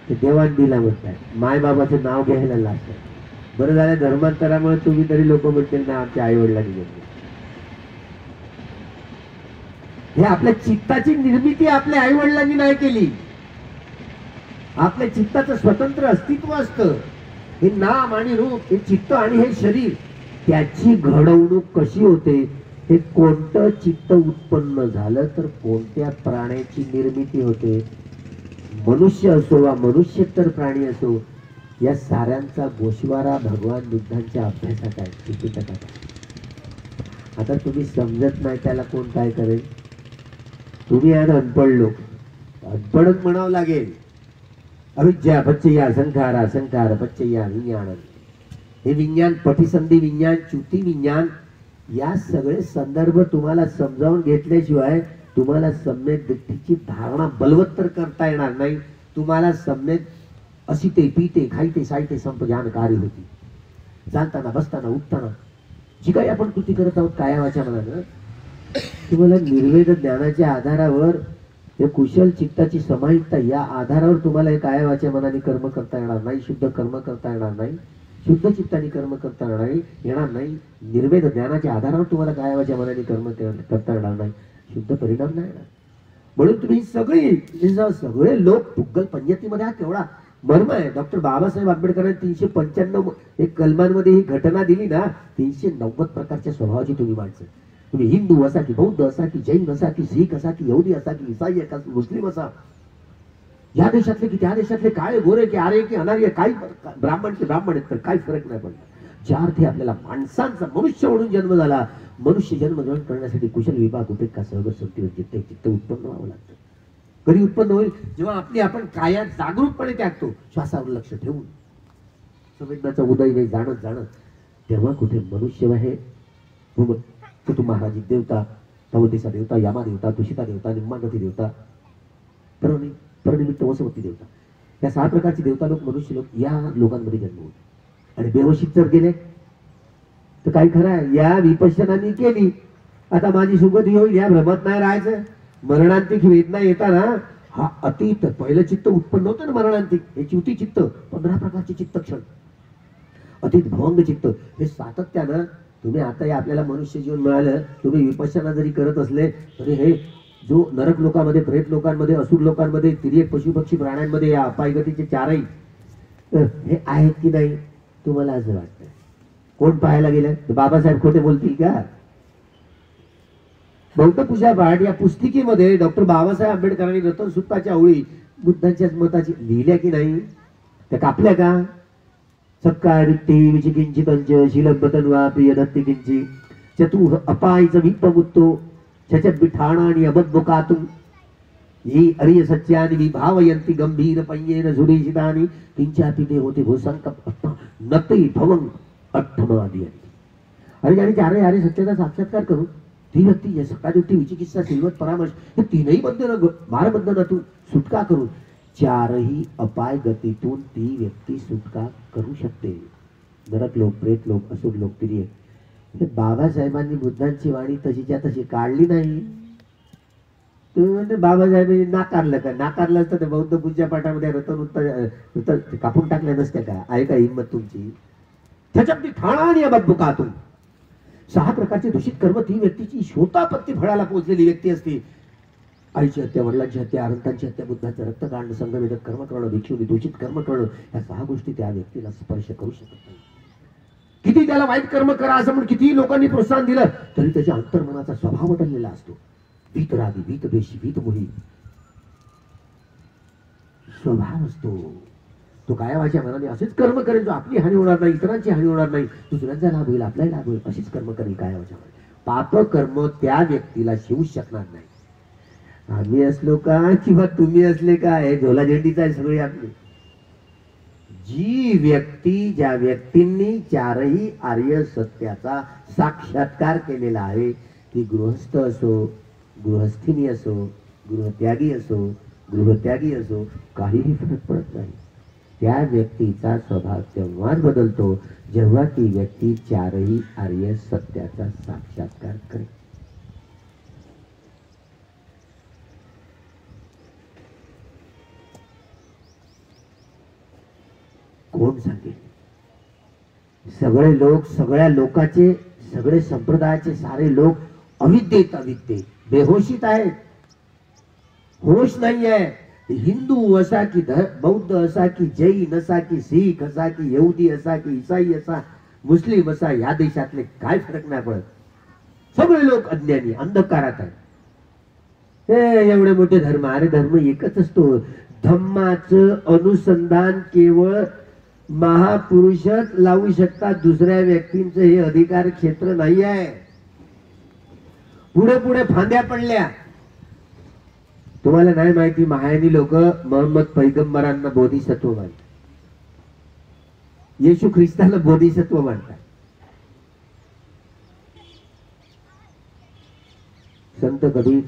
ते देवान दिला म्हणतात. माय बाबाचं नाव घ्यायला लागतात. बरं झालं धर्मांतरामुळे तुम्ही तरी लोक म्हणतील ना आमच्या आई वडिलांनी घेतली. हे आपल्या चित्ताची निर्मिती आपल्या आई वडिलांनी नाही केली. आपल्या चित्ताचं स्वतंत्र अस्तित्व असतं. हे नाम आणि रूप, हे चित्त आणि हे शरीर, त्याची घडवणूक कशी होते? हे कोणतं चित्त उत्पन्न झालं तर कोणत्या प्राण्याची निर्मिती होते? मनुष्य असो वा मनुष्यतर प्राणी असो, या साऱ्यांचा गोषवारा भगवान बुद्धांच्या अभ्यासात आहे, त्रिपिटकात आहे. आता तुम्ही समजत नाही त्याला कोण काय करेल? तुम्ही आज अनपढ लोक, अनपढच म्हणावं लागेल. अविद्या पच्चया संखार संखार पच्चया विज्ञान, हे विज्ञान पटिसंधी विज्ञान च्युती विज्ञान, या सगळे संदर्भ तुम्हाला समजावून घेतल्याशिवाय तुम्हाला सम्यक दृष्टीची धारणा बलवत्तर करता येणार नाही. तुम्हाला सम्यक असिते पीते खाईते साईते संपजानकारी होती. चालताना बसताना उठताना जी काही आपण कृती करत आहोत काया वाचा मनानं, तुम्हाला निर्वेद ज्ञानाच्या आधारावर, हे कुशल चित्ताची समाहितता या आधारावर तुम्हाला हे काया वाचा मनाने कर्म करता येणार नाही. शुद्ध कर्म करता येणार नाही, शुद्ध चित्ताने कर्म करता येणार नाही. निर्वेद ज्ञानाच्या आधारावर तुम्हाला काया वाचा मनाने कर्म करता येणार नाही, शुद्ध परिणाम नाही येणार. म्हणून तुम्ही सगळे लोक पुग्गल पंचायतीमध्ये हा केवढा मर्म आहे. डॉक्टर बाबासाहेब आंबेडकरांनी 395 एक कलमांमध्ये ही घटना दिली ना, 390 प्रकारच्या स्वभावाची तुम्ही माणसं. तुम्ही हिंदू असा की बौद्ध असा की जैन असा की शीख असा की यहुदी असा की ईसाई असा की मुस्लिम असा, या देशातले की त्या देशातले, काळे गोरे की आर्य की अनार्य, काही ब्राह्मण की ब्राह्मण आहेत तर काही फरक नाही पडला. ज्या अर्थी आपल्याला माणसांचा मनुष्य म्हणून जन्म झाला, मनुष्य जन्म ग्रहण करण्यासाठी कुशल विभाग उपेक्षा सहज संतीवर चित्त उत्पन्न व्हावं लागतं. कधी उत्पन्न होईल? जेव्हा आपण कायात जागरूकपणे त्यागतो, श्वासावर लक्ष ठेवून, संवेदनाचा उदय नाही जाणत जाणत, तेव्हा कुठे मनुष्य आहे. कुटुंब महाराजी देवता, भगवतीचा देवता, यामा देवता, तुषिता देवता, निम्मानती देवता, परनिमित्त वसवती देवता, या 6 प्रकारचे देवता लोक, मनुष्य लोक या लोकांमध्ये जन्म होतो. आणि बेवशीत जर गेले तर काय खरं आहे? या विपश्यनाने केली, आता माझी सुगती होईल या भ्रमत नाही राहायचं. मरणांतिक वेदना येताना हा अतीत पहिलं चित्त उत्पन्न होतं ना, मरणांतिक हे च्युती चित्त, 15 प्रकारचे चित्त क्षण, अतीत भवंग चित्त, हे सातत्यानं तुम्ही आता या आपल्याला मनुष्य जीवन मिळालं, तुम्ही विपश्यना जरी करत असले तरी हे जो नरक लोकांमध्ये, प्रेत लोकांमध्ये, असुर लोकांमध्ये, तिर्यक पशुपक्षी प्राण्यांमध्ये या अपायगतीचे 4ही हे आहेत की नाही तुम्हाला असं वाटतं? कोण पाहायला गेलं? बाबासाहेब खोटे बोलतील का? बौद्ध पूजा पाठ या पुस्तिकेमध्ये डॉक्टर बाबासाहेब आंबेडकरांनी रतन सुत्ताच्या ओळी बुद्धांच्याच मताची लिहिल्या की नाही? त्या कापल्या का? सक्काय रिक्ती विचिकिंचितंच शीलबतन्वा प्रिय दत्ती किंची चतुः अपायच विपमुत्तो छचत बिठाणा आणि अबद्बुकातुम ही अरिय सत्यानि विभावयंती गंभीर पय्येन सुरेशितानि किंचापि ते होते भूसंकप नति भवं अट्ठमादियंती. अरे ज्याने 4 आर्य सत्याचा साक्षात्कार करून ती व्यक्ती सकाळी विचिकित्सा सिल्वत परामर्श हे 3ही बंधन भारबंधनातून सुटका करून 4ही अपाय गतीतून ती व्यक्ती सुटका करू शकते. नरक लोक, प्रेत लोक, असुर लोक, तिर्यक, हे बाबासाहेबांनी बुद्धांची वाणी तशीच्या तशी काढली नाही. तुम्ही म्हणते बाबासाहेबांनी नाकारलं का? नाकारलं असतं ते बौद्ध पूजा पाठामध्ये रतन कापून टाकल्या नसत्या का? आहे का हिंमत तुमची? त्याच्यात ठाणा आणि अबद्बुकातून 6 प्रकारचे दूषित कर्म ती व्यक्तीची शोतापत्ती फळाला पोहोचलेली व्यक्ती असते. आईची हत्या, वडिलांची हत्या, अनंतांची हत्या, बुद्धाचं रक्त काढणं, संघवेदक कर्म करणं, भिक्षुनी दूषित कर्म करणं, या 6 गोष्टी त्या व्यक्तीला स्पर्श करू शकत नाही. किती त्याला वाईट कर्म करा असं म्हणून किती लोकांनी प्रोत्साहन दिलं तरी त्याच्या अंतर्मनाचा स्वभाव बदललेला असतो. भीतरागी, भीतदेशी, भीतमोही स्वभाव असतो. तो कायावाच्या मनाने असेच कर्म करेल जो आपली हानी होणार नाही, इतरांची हानी होणार नाही, दुसऱ्यांचा लाभ होईल, आपलाही लाभ होईल, अशीच कर्म करेल कायावाच्या मनाने. पाप कर्म त्या व्यक्तीला शिवू शकणार नाही. आम्ही असलो का किंवा तुम्ही असले का, हे झोला झेंडीचा आहे सगळी आपली. जी व्यक्ती, ज्या व्यक्तींनी 4ही आर्य सत्याचा साक्षात्कार केलेला आहे, ती गृहस्थ असो, गृहस्थीनी असो, गृहत्यागी असो, गृहत्यागी असो, काहीही फरक पडत नाही. त्या व्यक्तीचा स्वभाव तेव्हाच बदलतो जेव्हा ती व्यक्ती 4ही आर्य सत्याचा साक्षात्कार करेल. कोण सांगेल? सगळे लोक, सगळ्या लोकाचे, सगळे संप्रदायाचे सारे लोक अविद्येत बेहोशीत आहेत. होश नाही आहे. हिंदू असा की बौद्ध असा की जैन असा की शीख असा की यहुदी असा की ईसाई असा, मुस्लिम असा, या देशातले काय फरक नाही पडत. सगळे लोक अज्ञानी, अंधकारात आहेत. हे एवढे मोठे धर्म, अरे धर्म एकच असतो. धम्माचं अनुसंधान केवळ महापुरुषच लावू शकतात, दुसऱ्या व्यक्तींचं हे अधिकार क्षेत्र नाही आहे. पुढे पुढे फांद्या पडल्या. तुम्हाला नाही माहिती, महायानी लोक मोहम्मद पैगंबरांना बोधिसत्व मानतात, येशू ख्रिस्ताला बोधिसत्व मानतात. संत कबीर,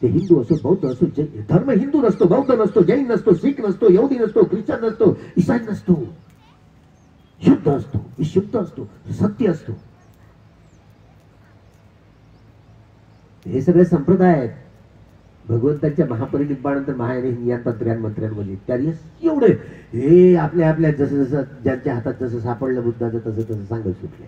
ते हिंदू असो बौद्ध असो, धर्म हिंदू नसतो, बौद्ध नसतो, जैन नसतो, शीख नसतो, यहुदी नसतो, ख्रिश्चन नसतो, ईसाई नसतो, शुद्ध असतो, विशुद्ध असतो, सत्य असतो. हे सगळे संप्रदाय आहेत. भगवंतांच्या महापरिनिब्बाणानंतर महायानी मंत्र्यांमध्ये इत्यादी एवढे हे आपल्या आपल्या जसं जसं ज्यांच्या हातात जसं सापडलं बुद्धाचं तसं तसं सांगत सुटले.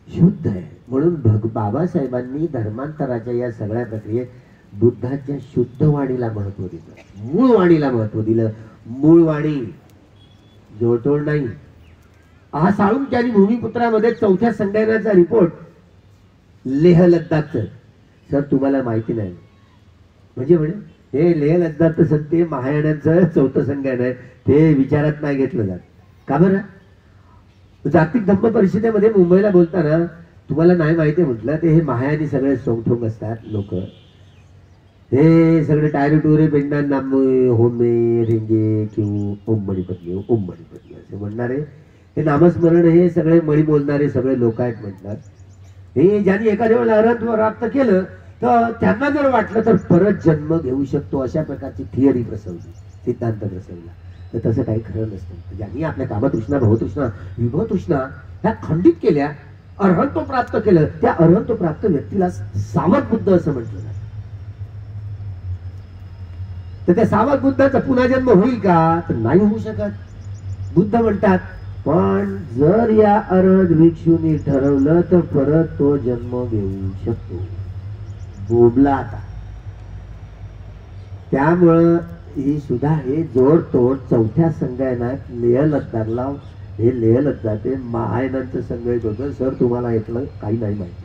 शुद्ध आहे म्हणून बाबासाहेबांनी धर्मांतराच्या या सगळ्या प्रक्रियेत बुद्धाच्या शुद्ध वाणीला महत्व दिलं, मूळ वाणीला महत्व दिलं. मूळ वाणी, जोडतोड नाही. हा साळुंक्य आणि भूमिपुत्रामध्ये 4थ्या संगायनाचा रिपोर्ट लेह लद्दाखचं. सर तुम्हाला माहिती नाही म्हणजे हे लेह लद्दाखचं सर ते महायानाचं 4थं संगायन आहे, ते विचारात नाही घेतलं जात. का बरं? जागतिक धम्म परिषदेमध्ये मुंबईला बोलताना तुम्हाला नाही माहिती म्हटलं, ते हे महायानी सगळे सोंगठोंग असतात लोक, हे सगळे टायरे टुरे पेंडा नाम होमे रेंगे किंवा ओम मणिपत्नी असे म्हणणारे, हे नामस्मरण हे सगळे मळी बोलणारे सगळे लोक आहेत म्हणतात. हे ज्यांनी एखाद्या वेळेला अरहत प्राप्त केलं तर त्यांना जर वाटलं तर परत जन्म घेऊ शकतो, अशा प्रकारची थिअरी प्रसवली, सिद्धांत प्रसवला. तर तसं काही खरं नसतं. ज्यांनी आपल्या कामतृष्णा, भवतृष्णा, विभवतृष्णा ह्या खंडित केल्या, अर्हंत्व प्राप्त केलं, त्या अर्हंत्व प्राप्त व्यक्तीला सावध बुद्ध असं म्हटलं जातं. तर त्या सावध बुद्धाचा पुन्हा जन्म होईल का? तर नाही होऊ शकत. बुद्ध म्हणतात पण जर या अर्हत भिक्षूंनी ठरवलं तर परत तो जन्म घेऊ शकतो. बोबला आता. त्यामुळं ही सुद्धा हे जोडतोड 4थ्या संगायनात लेह लद्दाखला, हे लेह लद्दाख ते महायानांचं संगायत होतं. सर तुम्हाला यातलं काही नाही माहिती.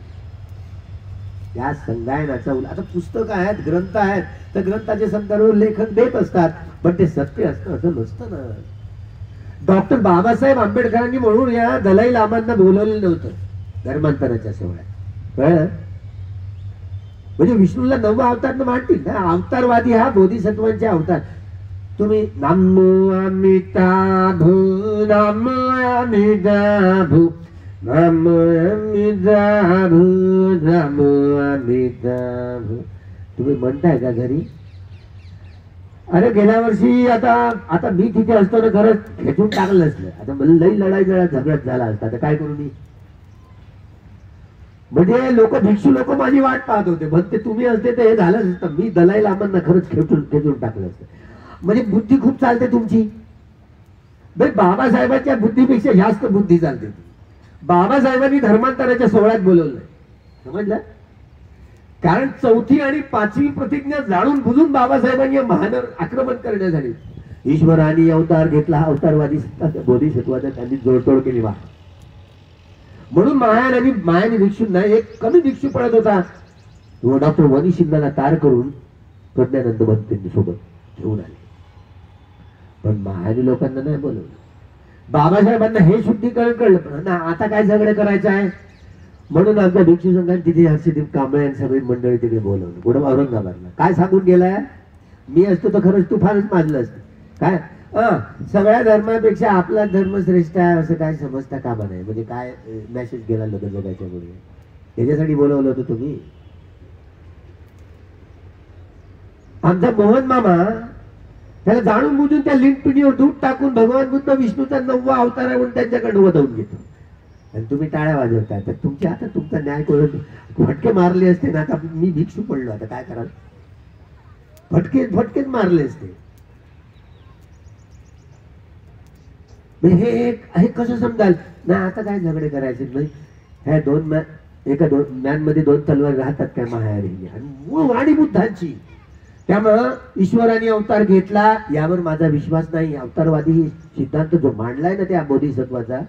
त्या संगायनाचा आता पुस्तक आहेत, ग्रंथ आहेत, तर ग्रंथाचे संदर्भ लेखक देत असतात, पण ते सत्य असतं असं नसतं ना. डॉक्टर बाबासाहेब आंबेडकरांनी म्हणून या दलाई लामांना बोलवलेलं नव्हतं धर्मांतराच्या सोहळ्यात. कळलं? म्हणजे विष्णूला 9वा अवतार मांडतील ना. अवतारवादी हा बोधिसत्वांचे अवतार. तुम्ही नमो अमिताभू, नमो अमिताभू, नमो अमिताभू, नमो अमिताभू तुम्ही म्हणताय का घरी? अरे गेल्या वर्षी आता मी तिथे असतो ना, खरंच खेचून टाकलं असलं. आता मला लई लढाई झगडत झाला असता, तर काय करू मी? म्हणजे लोक, भिक्षू लोक माझी वाट पाहत होते, म्हणते तुम्ही असते तर हे झालं असतं. मी दलाई लामांना खरंच खेचून टाकलं असतं. म्हणजे बुद्धी खूप चालते तुमची. बाबासाहेबांच्या बुद्धीपेक्षा जास्त बुद्धी चालते. बाबासाहेबांनी धर्मांतराच्या सोहळ्यात बोलवलंय, समजलं? कारण 4थी आणि 5वी प्रतिज्ञा जाणून बुजून बाबासाहेबांनी महानवर आक्रमण करण्यासाठी ईश्वराने अवतार घेतला. अवतारवादी बोधिसत्वाचा त्यांनी जोडतोड केली. म्हणून मायानी भिक्षूंना एक कमी भिक्षू पडत होता, डॉक्टर वनी शिंदेला तार करून प्रज्ञानंद भक्तींनी सोबत घेऊन आले. पण मायानी लोकांना नाही बोलवलं. बाबासाहेबांना हे शुद्धीकरण कळलं, पण आता काय झगडे करायचं आहे म्हणून आमच्या भिक्षू संघाने तिथे हर्षदीप कांबळे सगळी मंडळी तिथे बोलवलं. कुठं? औरंगाबादला. काय सांगून गेलाय? मी असतो तर खरंच तू फारच माजलं असतं. काय सगळ्या धर्मापेक्षा आपला धर्म श्रेष्ठ आहे असं काय समजता कामा नाही. म्हणजे काय मेसेज गेला लोक जगाच्या पुढे? याच्यासाठी बोलवलं होतं तुम्ही? आमचा मोहन मामा त्याला जाणून बुजून त्या लिंक पिढीवर दूध टाकून भगवान बुद्ध विष्णूचा 9वा अवतार आहे म्हणून त्यांच्याकडे वधवून घेतो. आणि तुम्ही टाळ्या वाजवता. तर तुमच्या हातात तुमचा न्याय करून फटके मारले असते ना. आता मी भिक्षू पडलो, आता काय कराल? फटकेच मारले असते. हे कसं समजाल ना? आता काय झगडे करायचे नाही. ह्या एका मॅन मध्ये 2 तलवार राहतात काय? महायानी आणि मूळ वाणी बुद्धांची. त्यामुळं ईश्वराने अवतार घेतला यावर माझा विश्वास नाही. अवतारवादी सिद्धांत जो मांडलाय ना त्या बोधिसत्वाचा,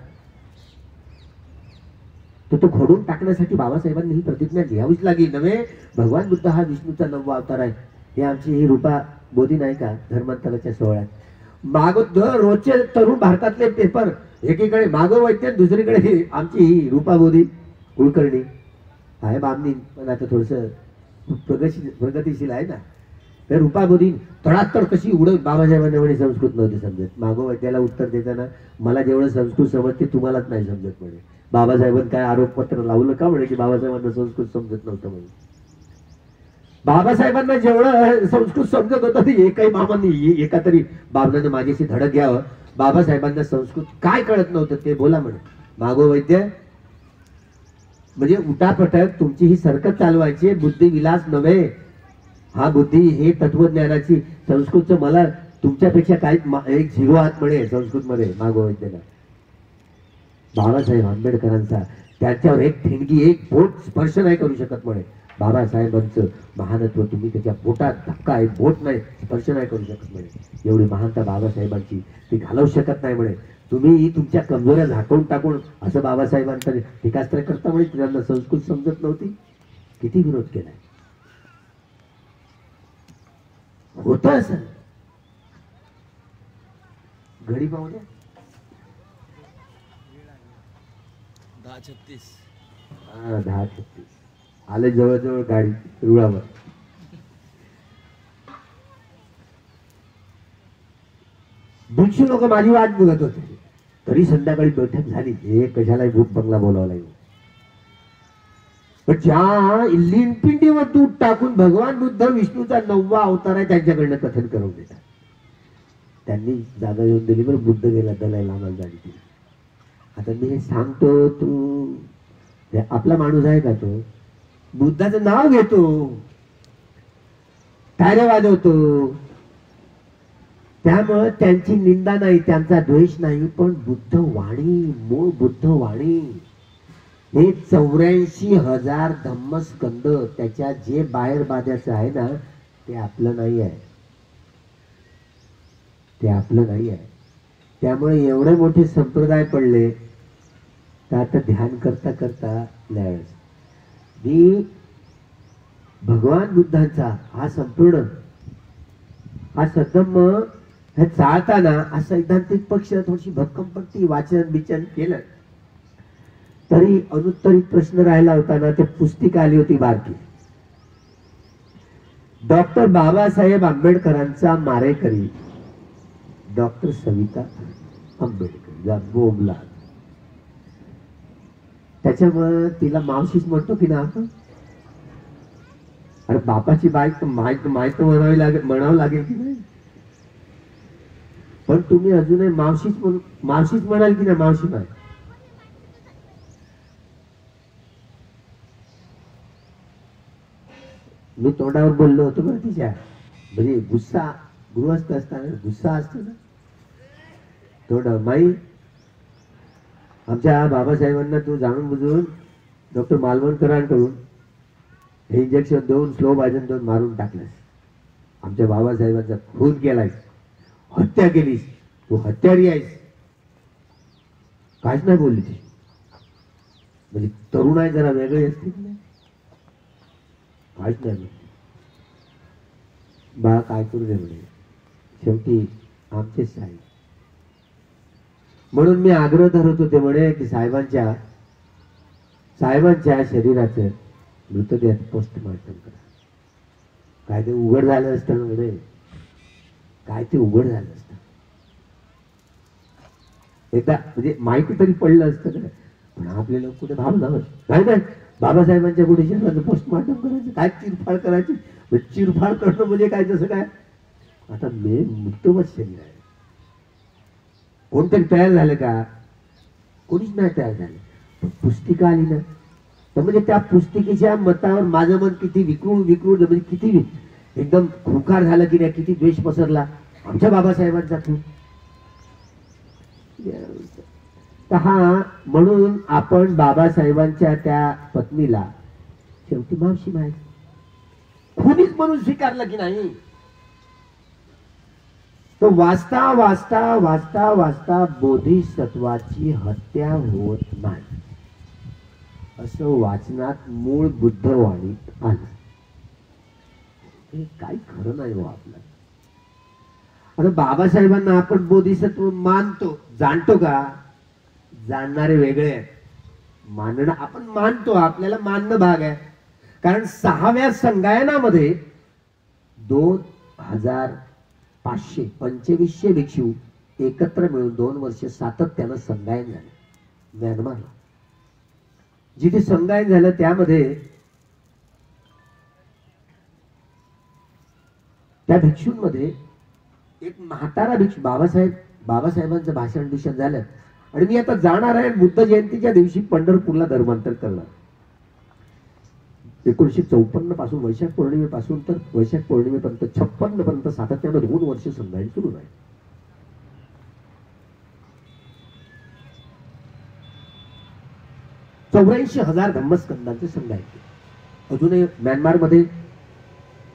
तो घडून टाकण्यासाठी बाबासाहेबांनी ही प्रतिज्ञा घ्यावीच लागली नव्हे. भगवान बुद्ध हा विष्णूचा 9वा अवतार आहे हे आमची ही रूपा बोधी नाही का धर्मांतराच्या सोहळ्यात दर रोजचे तरुण भारतातले पेपर एकीकडे मागो वैद्य दुसरीकडे ही आमची ही रूपा बोधी कुलकर्णी आहे बामणी पण आता थोडस प्रगतीशील आहे ना. तर रूपा बोधी तडातड कशी उडत बाबासाहेबांना म्हणे संस्कृत नव्हते समजत. मागो वैद्याला उत्तर देताना मला जेवढं संस्कृत समजते तुम्हालाच नाही समजत म्हणे. बाबासाहेबांनी काय आरोपपत्र लावलं का म्हणे की बाबासाहेबांना संस्कृत समजत नव्हतं म्हणे. बाबासाहेबांना जेवढं संस्कृत समजत होतं ते एकही मामांनी एका तरी बाबनाने माझ्याशी धडक घ्यावं. बाबासाहेबांना संस्कृत काय कळत नव्हतं ते बोला म्हणे. मागो वैद्य म्हणजे उठापटक तुमची ही सरकत चालवायची बुद्धी विलास नव्हे. हा बुद्धी हे तत्वज्ञानाची संस्कृतचं मला तुमच्यापेक्षा काही एक झिरो हात म्हणे संस्कृत मध्ये मागो वैद्यला. बाबासाहेब आंबेडकरांचा त्यांच्यावर एक ठिणगी एक बोट स्पर्श नाही करू शकत म्हणे. बाबासाहेबांचं महानत्व तुम्ही त्याच्या बोटात धक्का एक बोट नाही स्पर्श नाही करू शकत म्हणे. एवढी महानता बाबासाहेबांची ती घालवू शकत नाही म्हणे. तुम्ही तुमच्या कमजोऱ्या झाकून टाकून असं बाबासाहेबांचा टीकास्त्र करता म्हणे. त्यांना संस्कृत समजत नव्हती. किती विरोध केलाय होत असं. घडी पाहू द्या 10:36. हा 10:36 आले जवळजवळ गाडी रुळावर. दोनशे लोक माझी वाट बघत होते. तरी संध्याकाळी बैठक झाली. हे कशाला भूत बंगला बोलावला. पण ज्या लिंपिंडीवर दूध टाकून भगवान बुद्ध विष्णूचा 9वा अवतार आहे त्यांच्याकडनं कथन करून देतात. त्यांनी जागा येऊन दिली. बरं बुद्ध गेला दलाई लामाला जाणी दिली. आता मी हे सांगतो तू आपला माणूस आहे का तो बुद्धाचं नाव घेतो टाळ्या वाजवतो. त्यामुळे त्यांची निंदा नाही त्यांचा द्वेष नाही. पण बुद्ध वाणी मूळ बुद्ध वाणी हे 84,000 धम्मस्कंद त्याच्या जे बाहेर बाध्याचं आहे ना ते आपलं नाही आहे. ते आपलं नाही आहे. त्यामुळे एवढे मोठे संप्रदाय पडले तर आता ध्यान करता करता मी भगवान बुद्धांचा हा संपूर्ण हा सदम हे चालताना हा सैद्धांतिक पक्ष थोडीशी भक्कमपट्टी वाचन बिचन केलं तरी अनुत्तरित प्रश्न राहिला होता ना. ते पुस्तिका आली होती बारकी. डॉक्टर बाबासाहेब आंबेडकरांचा मारेकरी डॉक्टर सविता आंबेडकर बोबला. त्याच्यामुळे तिला मावशीच म्हणतो की ना आपण. अरे बापाची बाईक माहित म्हणावं लागेल की नाही. पण तुम्ही अजूनही मावशीच म्हणाल की नाही. मावशी नाही मी तोंडावर बोललो होतो बरं तिच्या. म्हणजे गुस्सा गृहस्थ असताना गुस्सा असतो ना तोंडावर. माई आमच्या बाबासाहेबांना तू जाणून बुजून डॉक्टर मालवणकरांकडून हे इंजेक्शन देऊन स्लो बाजन देऊन मारून टाकलंस. आमच्या बाबासाहेबांचा खून केलायस. हत्या केलीस. तू हत्यारी आहेस. काहीच नाही बोलली ती. म्हणजे तरुण आहे जरा वेगळे असते काहीच नाही. बा काय करू दे म्हणे. शेवटी आमचेच साहेब. म्हणून मी आग्रह धरत होते म्हणे की साहेबांच्या शरीराचं मृतदेह पोस्टमॉर्टम करा. काय ते उघड झालं असतं म्हणे. काय ते उघड झालं असतं. एकदा म्हणजे माहिती तरी पडलं असतं का. पण आपले लोक कुठे भावना नाही नाही बाबासाहेबांच्या कुठे शरीराचं पोस्टमॉर्टम करायचं. काय चिरफाड करायची. चिरफाड करणं म्हणजे काय तसं काय. आता मे मृत्यूवत शरीर आहे. कोणतरी तयार झालं का. कोणीच नाही तयार झालं. पुस्तिका आली ना तर म्हणजे त्या पुस्तिकेच्या मतावर माझं मन किती विकृळ म्हणजे किती एकदम खुंखार झालं की नाही. किती द्वेष पसरला आमच्या बाबासाहेबांचा खूप. तर हा म्हणून आपण बाबासाहेबांच्या त्या पत्नीला शेवटी मावशी माहिती खुनीच म्हणून स्वीकारलं की नाही. तो वाचता वाचता वाचता वाचता बोधिसत्वाची हत्या होत नाही असं वाचनात मूळ बुद्धवाणीत आलं. हे काही खरं नाही हो आपलं. आता बाबासाहेबांना आपण बोधिसत्व मानतो, जाणतो का? जाणणारे वेगळे आहेत, मानणं आपण मानतो, आपल्याला मानणं भाग आहे. कारण 6व्या संगायनामध्ये 2500 2500 भिक्षू एकत्र मिळून 2 वर्ष सातत्यानं संगायन झाले म्यानमारला. जिथे संगायन झालं त्यामध्ये त्या भिक्षूंमध्ये एक म्हातारा भिक्षू, बाबासाहेबांचं भाषण बिषण झालं आणि मी आता जाणार आहे बुद्ध जयंतीच्या दिवशी पंढरपूरला धर्मांतर करणार. 1954 पासून वैशाख पौर्णिमेपासून तर वैशाख पौर्णिमेपर्यंत 56 पर्यंत सातत्यानं 2 वर्ष संगायन सुरू आहे. $84,000 धम्मस्कंदांचे संगायन केले. अजूनही म्यानमारमध्ये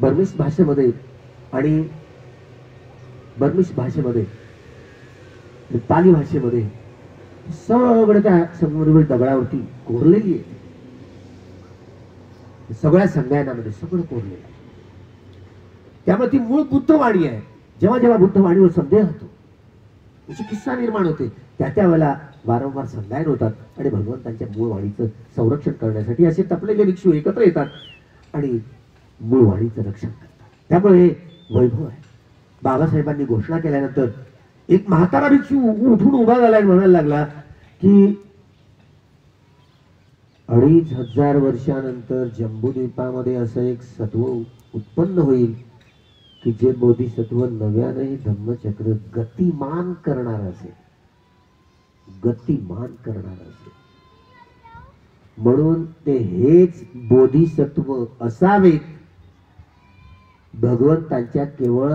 बर्मिश भाषेमध्ये आणि बर्मिश भाषेमध्ये पाली भाषेमध्ये सगळं त्या संगमरवरी दगडावरती कोरलेली आहे. सगळ्या संगायनामध्ये सगळं कोरलेलं आहे. त्यामुळे ती मूळ बुद्धवाणी आहे. जेव्हा जेव्हा बुद्धवाणीवर संदेह होतो, त्याची किस्सा निर्माण होते, त्या वेळेला वारंवार संगायन होतात आणि भगवंतांच्या मूळ वाणीचं संरक्षण करण्यासाठी असे तपलेले भिक्षू एकत्र येतात आणि मूळ वाणीचं रक्षण करतात. त्यामुळे वैभव आहे. बाबासाहेबांनी घोषणा केल्यानंतर एक म्हातारा भिक्षू उठून उभा झाला आणि म्हणायला लागला की 2500 वर्षानंतर जम्बूद्वीपामध्ये असं एक सत्व उत्पन्न होईल की जे बोधिसत्व नव्याने धम्मचक्र गतिमान करणार असेल, गतिमान करणार असेल. म्हणून ते हेच बोधिसत्व असावेत. भगवंतांच्या केवळ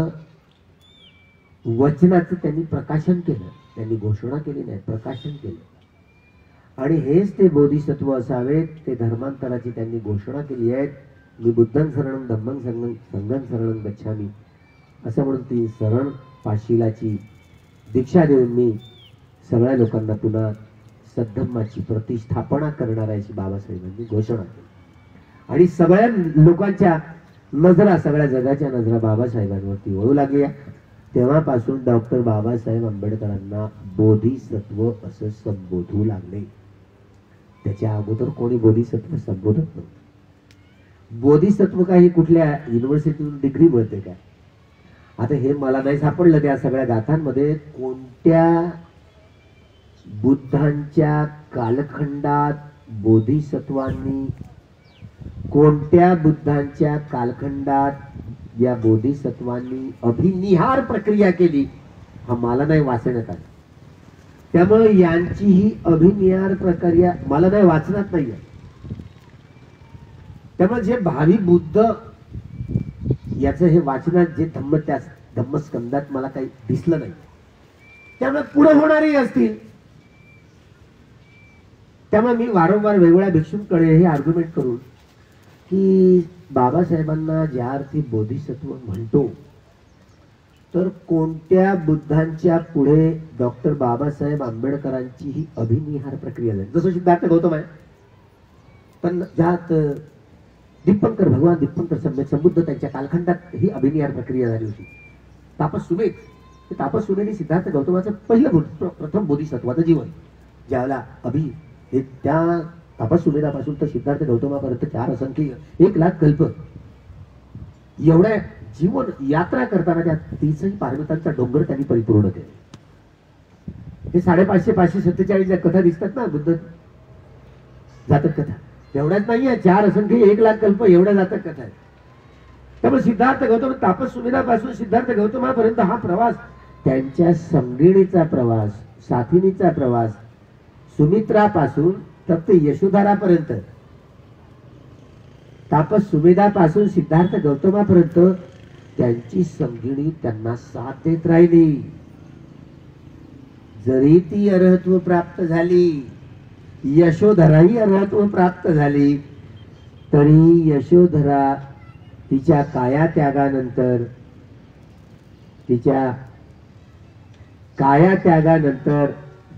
वचनाचं त्यांनी प्रकाशन केलं, त्यांनी घोषणा केली नाही, प्रकाशन केलं. आणि हेच ते बोधिसत्व असावेत. ते धर्मांतराची त्यांनी घोषणा केली आहे. मी बुद्धं शरणं धम्मं संघं शरणं गच्छामी असं म्हणून ती शरण पाशिलाची दीक्षा देऊन मी सगळ्या लोकांना पुन्हा सद्धम्माची प्रतिष्ठापना करणार आहे अशी बाबासाहेबांनी घोषणा केली. आणि सगळ्या लोकांच्या नजरा, सगळ्या जगाच्या नजरा बाबासाहेबांवरती वळू लागल्या. तेव्हापासून डॉक्टर बाबासाहेब आंबेडकरांना बोधिसत्व असं संबोधू लागले. त्याच्या अगोदर कोणी बोधिसत्व संबोधत नव्हतं. बोधिसत्व काही कुठल्या युनिव्हर्सिटीतून डिग्री मिळते काय? आता हे मला नाही सापडलं त्या सगळ्या गाथांमध्ये. कोणत्या बुद्धांच्या कालखंडात बोधिसत्वांनी, कोणत्या बुद्धांच्या कालखंडात या बोधिसत्वांनी अभिनिहार प्रक्रिया केली, हा मला नाही वाचण्यात आलं. त्यामुळे यांची ही अभिनिहार प्रक्रिया मला नाही वाचनात नाहीये. त्यामुळे जे भावी बुद्ध याचं हे वाचनात जे त्या धम्मस्कंदात मला काही दिसलं नाही. त्यामुळे पुढे होणारे असतील. त्यामुळे मी वारंवार वेगवेगळ्या भिक्षूंकडे हे आर्ग्युमेंट करून की बाबासाहेबांना ज्या अर्थी बोधिसत्व म्हणतो, तर कोणत्या बुद्धांच्या पुढे डॉक्टर बाबासाहेब आंबेडकरांची ही अभिनिहार प्रक्रिया झाली. जसं सिद्धार्थ गौतम आहे, पण ज्यात दीपंकर, भगवान दीपंकर संबुद्ध त्यांच्या कालखंडात ही अभिनिहार प्रक्रिया झाली होती. तापस सुमेध, तापस सुमेधने सिद्धार्थ गौतमाचं पहिलं प्रथम बोधिसत्वाचं जीवन ज्याला हे त्या तापस सुमेधापासून तर सिद्धार्थ गौतमापर्यंत 4 असंख्य 1 लाख कल्प एवढ्या जीवन यात्रा करताना त्या 30 पार्वतांचा डोंगर त्यांनी परिपूर्ण केले. हे 550 547 कथा दिसतात ना बुद्ध जातक कथा, एवढ्याच नाहीये. 4 असंख्य 1 लाख कल्प एवढ्या जातक कथा आहेत. त्यामुळे सिद्धार्थ गौतम तापस सुमेधापासून सिद्धार्थ गौतमापर्यंत हा प्रवास, त्यांच्या संगिणीचा प्रवास, साथिनीचा प्रवास, सुमित्रापासून फक्त यशोधरापर्यंत, तापस सुमेधापासून सिद्धार्थ गौतमापर्यंत त्यांची संगिणी त्यांना साथ देत राहिली. जरी ती अर्हत्व प्राप्त झाली, यशोधराही अर्हत्व प्राप्त झाली, तरी यशोधरा तिच्या कायात्यागानंतर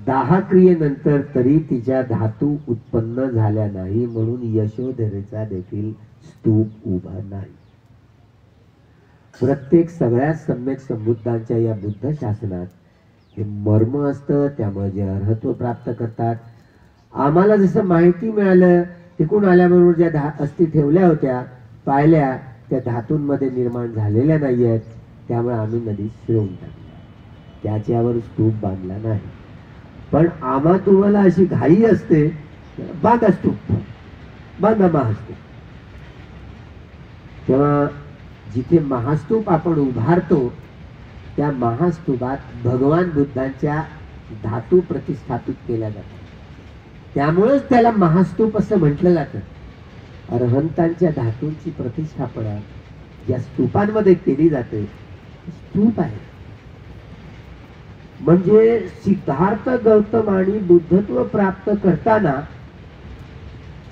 दाहक्रियेनंतर तरी तिच्या धातू उत्पन्न झाल्या नाही. म्हणून यशोधरेचा देखील स्तूप उभा नाही. प्रत्येक सगळ्या सम्यक संबुद्धांच्या या बुद्ध शासनात हे मर्म असतं. त्यामुळे जे अर्हत्व प्राप्त करतात, आम्हाला जसं माहिती मिळालं, तिकडून आल्याबरोबर ज्या अस्थी ठेवल्या होत्या पाहिल्या, त्या धातूंमध्ये निर्माण झालेल्या नाही आहेत. त्यामुळे आम्ही नदीत शिरवून टाकल्या, त्याच्यावर स्तूप बांधला नाही. पण आम्हा तुम्हाला अशी घाई असते, बांधा स्तूप, बांधा महास्तूप. तेव्हा जिथे महास्तूप आपण उभारतो त्या महास्तूपात भगवान बुद्धांच्या धातू प्रतिष्ठापित केल्या जातात. त्यामुळेच त्याला महास्तूप असं म्हटलं जातं. अरहंतांच्या धातूंची प्रतिष्ठापना ज्या स्तूपांमध्ये केली जाते स्तूप आहे. म्हणजे सिद्धार्थ गौतमाने बुद्धत्व प्राप्त करताना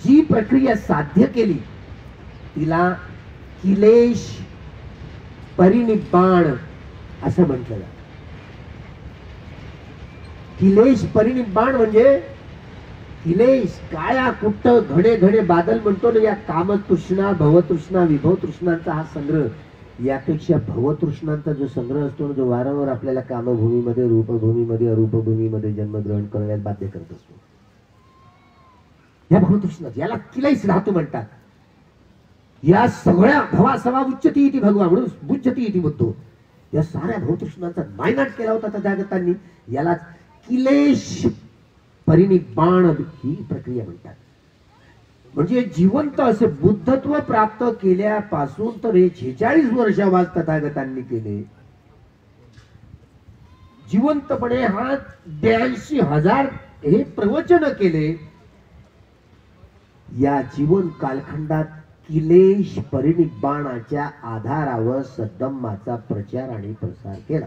जी प्रक्रिया साध्य केली तिला किलेश परिनिब्बाण असं म्हटलं जातं. किलेश परिनिब्बाण म्हणजे किलेश काळ्या कुट्ट घडे घडे बादल म्हणतो ना, या कामतृष्णा भवतृष्णा विभवतृष्णांचा हा संग्रह, यापेक्षा भवतृष्णांचा जो संग्रह असतो ना, जो वारंवार आपल्याला कामभूमीमध्ये रूपभूमीमध्ये अरूपभूमीमध्ये जन्मग्रहण करण्यास बाध्य करत असतो, या भवतृष्णा, याला किलेश धातू म्हणतात. या सगळ्या भवा सवा उच्चती इति भगवा म्हणून बुच्चती इति बुद्धो, या साऱ्या भवतृष्णांचा नायनाट केला होता तथागतांनी. याला किलेश परिनिब्बाण ही प्रक्रिया म्हणतात. म्हणजे जिवंत असे बुद्धत्व प्राप्त केल्यापासून तर हे 46 वर्षावाज तथागतांनी केले. जिवंतपणे हा 82,000 हे प्रवचन केले. या जीवन कालखंडात किलेश परिनिब्बाणाच्या आधारावर सद्धम्माचा प्रचार आणि प्रसार केला.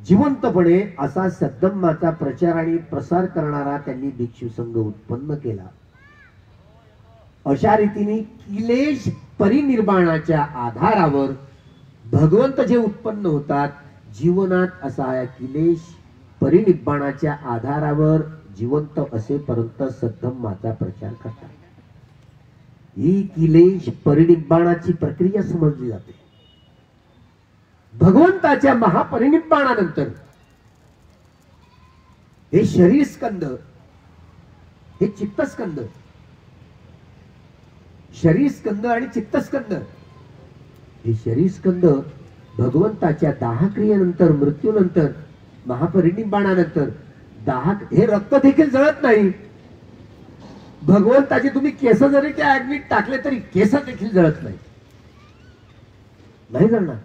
जिवंतपणे असा सद्धम्माचा प्रचार आणि प्रसार करणारा त्यांनी भिक्षू संघ उत्पन्न केला. अशा रीतीने किलेश परिनिर्वाणाच्या आधारावर भगवंत जे उत्पन्न होतात जीवनात, असा या किलेश परिनिर्वाणाच्या आधारावर जिवंत असेपर्यंत सद्धम्माचा प्रचार करतात. ही किलेश परिनिर्वाणाची प्रक्रिया समजली जाते. भगवंताच्या महापरिनिर्वाणानंतर हे शरीर स्कंद, हे चित्तस्कंद, शरीर स्कंद आणि चित्तस्कंद, हे शरीर स्कंद भगवंताच्या दाहक्रियेनंतर, मृत्यूनंतर, महापरिनिर्वाणानंतर हे रक्त देखील जळत नाही. भगवंताचे तुम्ही केस जरी त्या अग्नीत टाकले तरी केस देखील जळत नाही जळणार.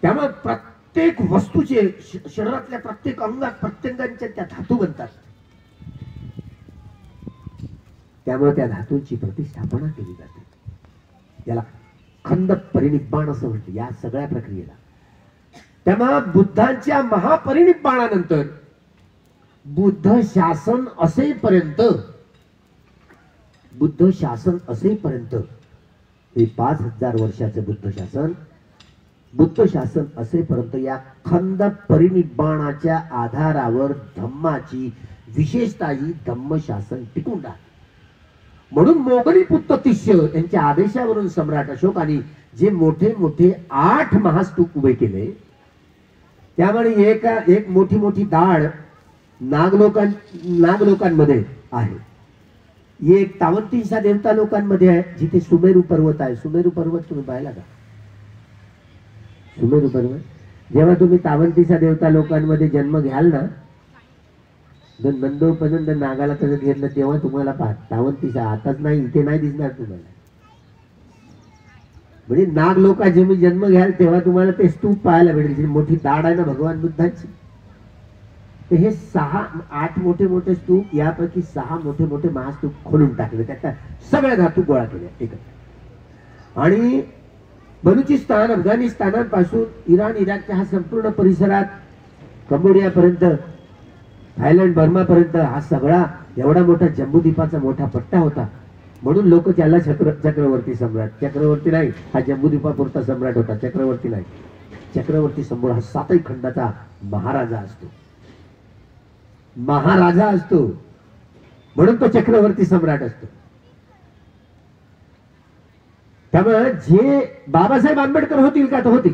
त्यामुळे प्रत्येक वस्तूचे, शरीरातल्या प्रत्येक अंगात प्रत्यंगांच्या त्या धातू बनतात. त्यामुळे त्या धातूंची प्रतिष्ठापना केली जाते. याला खंड परिनिब्बाण असं म्हणते या सगळ्या प्रक्रियेला. त्यामुळे बुद्धांच्या महापरिनिब्बाणानंतर बुद्ध शासन असेपर्यंत, बुद्ध शासन असेपर्यंत, हे 5,000 वर्षाचे बुद्ध शासन असेपर्यंत या खंड परिनिब्बाणाच्या आधारावर धम्माची, विशेषतः ही धम्म शासन टिकून राहते. म्हणून मोगली पुत्र तिष्य यांच्या आदेशावरून सम्राट अशोकाने जे मोठे मोठे 8 महास्तूप उभे केले, त्यामुळे एक मोठी मोठी दाढ नागलोकांमध्ये आहे, एक तावंतीसा देवता लोकांमध्ये आहे, जिथे सुमेरू पर्वत आहे. सुमेरू पर्वत तुम्ही पाहिला का? सुमेरू पर्वत, जेव्हा तुम्ही तावंतीसा देवता लोकांमध्ये जन्म घ्याल ना, नंदोपनंद नागाला तसं घेतलं तेव्हा तुम्हाला तावंतीसा, आताच नाही, इथे नाही दिसणार तुम्हाला. म्हणजे नाग लोका जेव्हा जन्म घ्याल तेव्हा तुम्हाला ते स्तूप पाहायला भेटेल. मोठी दाढ आहे ना भगवान बुद्धांची. तर हे 8 मोठे मोठे स्तूप, यापैकी 6 मोठे मोठे महास्तूप खोलून टाकले, त्याच्या सगळ्या धातू गोळा केल्या एकत्र. आणि बलुचिस्तान, अफगाणिस्तानापासून इराण, इराकच्या हा संपूर्ण परिसरात, कंबोडियापर्यंत, थायलंड, बर्मापर्यंत हा सगळा एवढा मोठा जम्बूद्वीपाचा मोठा पट्टा होता. म्हणून लोक त्याला चक्रवर्ती सम्राट, चक्रवर्ती नाही, हा जम्बूद्वीपापुरता सम्राट होता, चक्रवर्ती नाही. चक्रवर्ती सम्राट हा 7ही खंडाचा महाराजा असतो, महाराजा असतो, म्हणून तो चक्रवर्ती सम्राट असतो. त्यामुळे जे बाबासाहेब आंबेडकर होतील का तर होतील.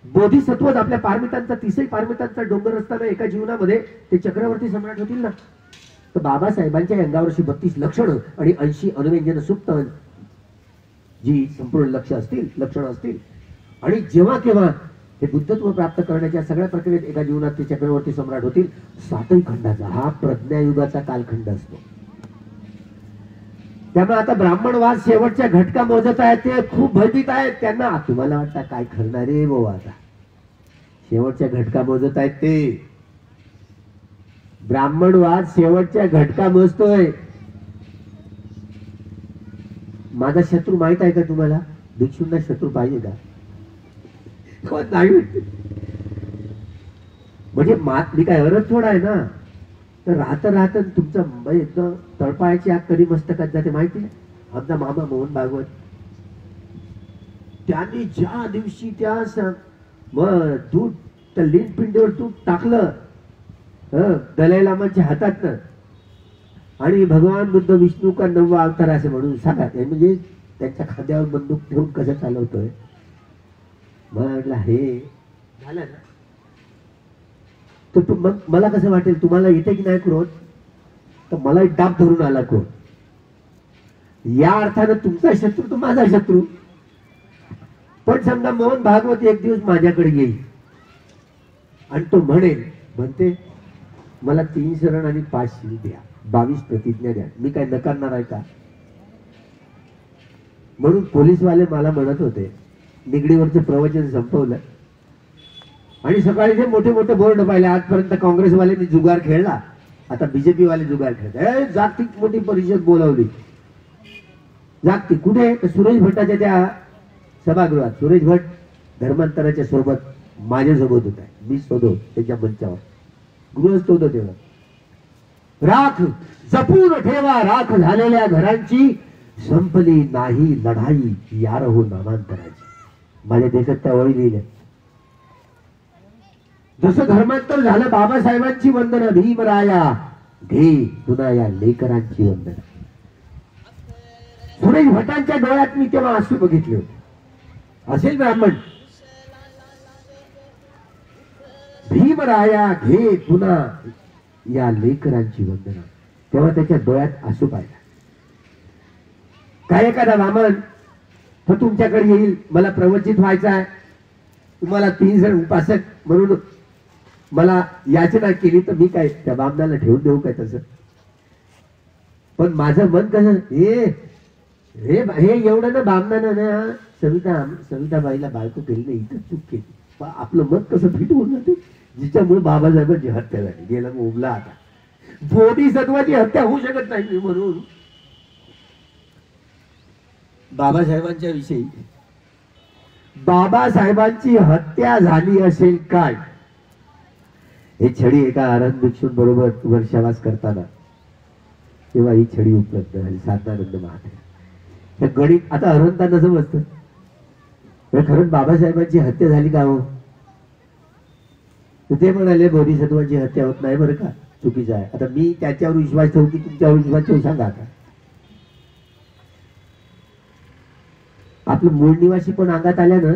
बोधिसत्वच आपल्या पारमितांचा 30 पारमितांचा डोंगर असताना एका जीवनामध्ये ते चक्रवर्ती सम्राट होतील ना. तर बाबासाहेबांच्या अंगावरची 32 लक्षणं आणि 80 अनुव्यंजन सुप्त जी संपूर्ण लक्षणं असतील आणि जेव्हा केव्हा ते बुद्धत्व प्राप्त करण्याच्या सगळ्या प्रक्रियेत एका जीवनात ते चक्रवर्ती सम्राट होतील. 7ही खंडाचा हा प्रज्ञायुगाचा कालखंड असतो. त्यामुळे आता ब्राह्मणवाद शेवटच्या घटका मोजत आहेत, ते खूप भयभीत आहेत. त्यांना तुम्हाला वाटतं काय करणार रे भाऊ, आता शेवटच्या घटका मोजत आहेत ते. ब्राह्मणवाद शेवटच्या घटका मोजतोय. माझा शत्रू माहित आहे का तुम्हाला? भिक्षूंना शत्रू पाहिजे का? नाही. म्हणजे मी काय अरथ थोडा आहे ना. तर राहता तुमचं एकदम तळपायाची आग कधी मस्तकात जाते माहिती आहे. आमचा मामा मोहन भागवत त्यांनी ज्या दिवशी त्या मग दूध त्या लिंक पिंडीवर तूप टाकलं दलाई लामाच्या हातातनं आणि भगवान बुद्ध विष्णू का 9वा अवतार असे म्हणून सांगा. म्हणजे त्यांच्या खांद्यावर बंदूक ठेवून कसं चालवतोय. म्हटलं हे झालं ना तर मग मला कसं वाटेल, तुम्हाला येते की नाही क्रोध? तर मला एक डाब धरून आला क्रोध. या अर्थानं तुमचा शत्रू तो माझा शत्रू. पण समजा मोहन भागवत एक दिवस माझ्याकडे येईल आणि तो म्हणते मला 3 शरण आणि 5 शील द्या, 22 प्रतिज्ञा द्या. मी काय नकारणार आहे का? म्हणून पोलीसवाले मला म्हणत होते, निगडीवरचं प्रवचन संपवलं आणि सकाळी जे मोठे मोठे बोर्ड पाहिले. आजपर्यंत काँग्रेसवाल्यांनी जुगार खेळला, आता बीजेपी वाले जुगार खेळतात. जागतिक मोठी परिषद बोलावली. जागतिक कुठे? सुरेश भट्टाच्या त्या सभागृहात. सुरेश भट धर्मांतराच्या सोबत माझ्यासोबत होता. मी शोधो त्याच्या मंचावर गृहस्थ होतो तेव्हा. राख जपून ठेवा राख झालेल्या घरांची, संपली नाही लढाई यार हो नामांतराची. माझ्या देशात त्या ओळी लिहिल्या. जसं धर्मांतर झालं बाबासाहेबांची वंदना भीमराया घे पुन्हा या लेकरांची वंदना. सुरेश भटांच्या डोळ्यात मी तेव्हा आसू बघितले होते. असेल ब्राह्मण भीमराया घे पुन्हा या लेकरांची वंदना. तेव्हा त्याच्या डोळ्यात आसू पाहिला. काय एखादा ब्राह्मण तो तुमच्याकडे येईल, मला प्रवचित व्हायचा आहे, तुम्हाला 3 जण उपासक म्हणून मला याचना केली, तर मी काय त्या ब्राह्मणाला ठेवून देऊ काय तसं? पण माझं मन कसं हे एवढं ना ब्राह्मणानं ना सविताबाईला बायको केली नाही, इथं चूक केली. आपलं मन कसं फिट होऊन जाते, जिच्यामुळे बाबासाहेबांची हत्या झाली. गेला मग उमला. आता बोधिसत्वाची हत्या होऊ शकत नाही म्हणून बाबासाहेबांच्या विषयी बाबासाहेबांची हत्या झाली असेल काय? हे छडी एका अरहंत भिक्षूंबरोबर वर्षावास करताना तेव्हा ही छडी उपलब्ध झाली. साधनानंद महात्मा हे गणित आता अरहंतांना समजतं. खरंच बाबासाहेबांची हत्या झाली का हो? ते म्हणाले बोधिसत्वाची हत्या होत नाही बरं का, चुकीचं आहे. आता मी त्याच्यावर विश्वास ठेवू की तुमच्यावर विश्वास ठेवू सांगा. आता आपलं मूळ निवासी पण अंगात आल्यानं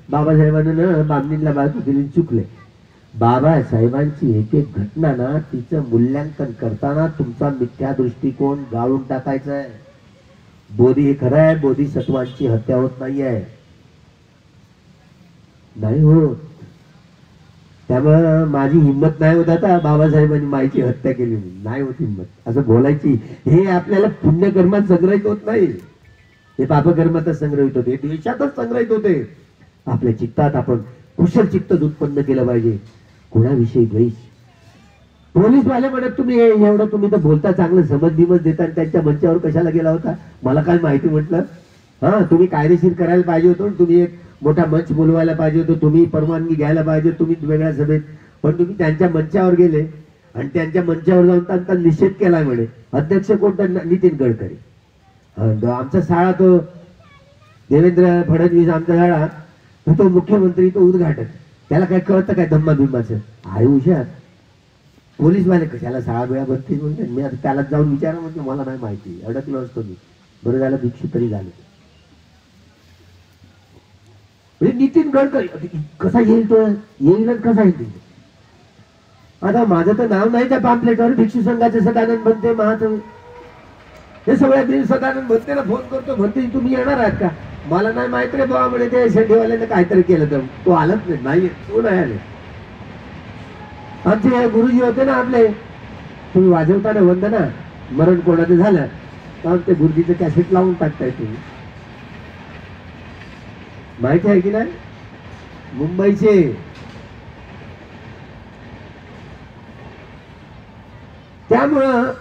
बाबासाहेबांना ना बामणीला बाजू दिली, चुकले. बाबासाहेबांची एक एक घटना ना तिचं मूल्यांकन करताना तुमचा मिथ्या दृष्टिकोन गाळून टाकायचा आहे. बोधी हे खरं आहे, बोधिसत्वांची हत्या होत नाहीये, नाही होत. त्यामुळे माझी हिंमत नाही होत आता बाबासाहेबांनी माईची हत्या केली म्हणून. नाही होत हिंमत असं बोलायची. हे आपल्याला पुण्यकर्मात संग्रहित होत नाही, हे पापकर्मातच संग्रहित होते, द्वेषातच संग्रहित होते. आपल्या चित्तात आपण कुशल चित्तच उत्पन्न केलं पाहिजे. कोणाविषयी द्वेष? पोलीसवाले म्हणत तुम्ही एवढं तुम्ही तर बोलता, चांगलं समज बिमज देता, त्यांच्या मंचावर कशाला गेला होता? मला काय माहिती. म्हटलं हा तुम्ही कायदेशीर करायला पाहिजे होतो, तुम्ही एक मोठा मंच बोलवायला पाहिजे होतो, तुम्ही परवानगी घ्यायला पाहिजे, तुम्ही वेगळ्या सभेत. पण तुम्ही त्यांच्या मंचावर गेले आणि त्यांच्या मंचावर जाऊन त्यांचा निषेध केला म्हणे. अध्यक्ष कोणता? नितीन गडकरी. आमचा शाळा तो देवेंद्र फडणवीस आमचा शाळा तो मुख्यमंत्री, तो उद्घाटक. त्याला काय कळतं काय धम्मा बिम्माचं? आहे हुशार. पोलीसवाले कशाला शाळा बिळा बघतील म्हणते. मी आता त्याला जाऊन विचारा म्हणजे मला नाही माहिती, अडकलो असतो मी. बरं झालं भिक्षू तरी झाले. म्हणजे नितीन गडकरी कसा येईल, तो येईलच कसा येईल. आता माझं तर नाव नाही त्या पॅम्पलेटवर. भिक्षू संघाचे सदानंद बनते महात्मा, हे सगळ्या सदानंद बनतेला फोन करतो, म्हणते तुम्ही येणार आहात का. मला नाही माहित रे बाबा म्हणे, ते शेंडीवाल्याने काहीतरी केलं तर तो आलाच नाही, तो नाही आले. आमचे गुरुजी होते ना आपले, तुम्ही वाजवताना वंदना मरण कोणाचं झालं तर ते गुरुजीचं कॅसेट लावून टाकताय तुम्ही, माहिती आहे की नाही. मुंबईचे त्यामुळं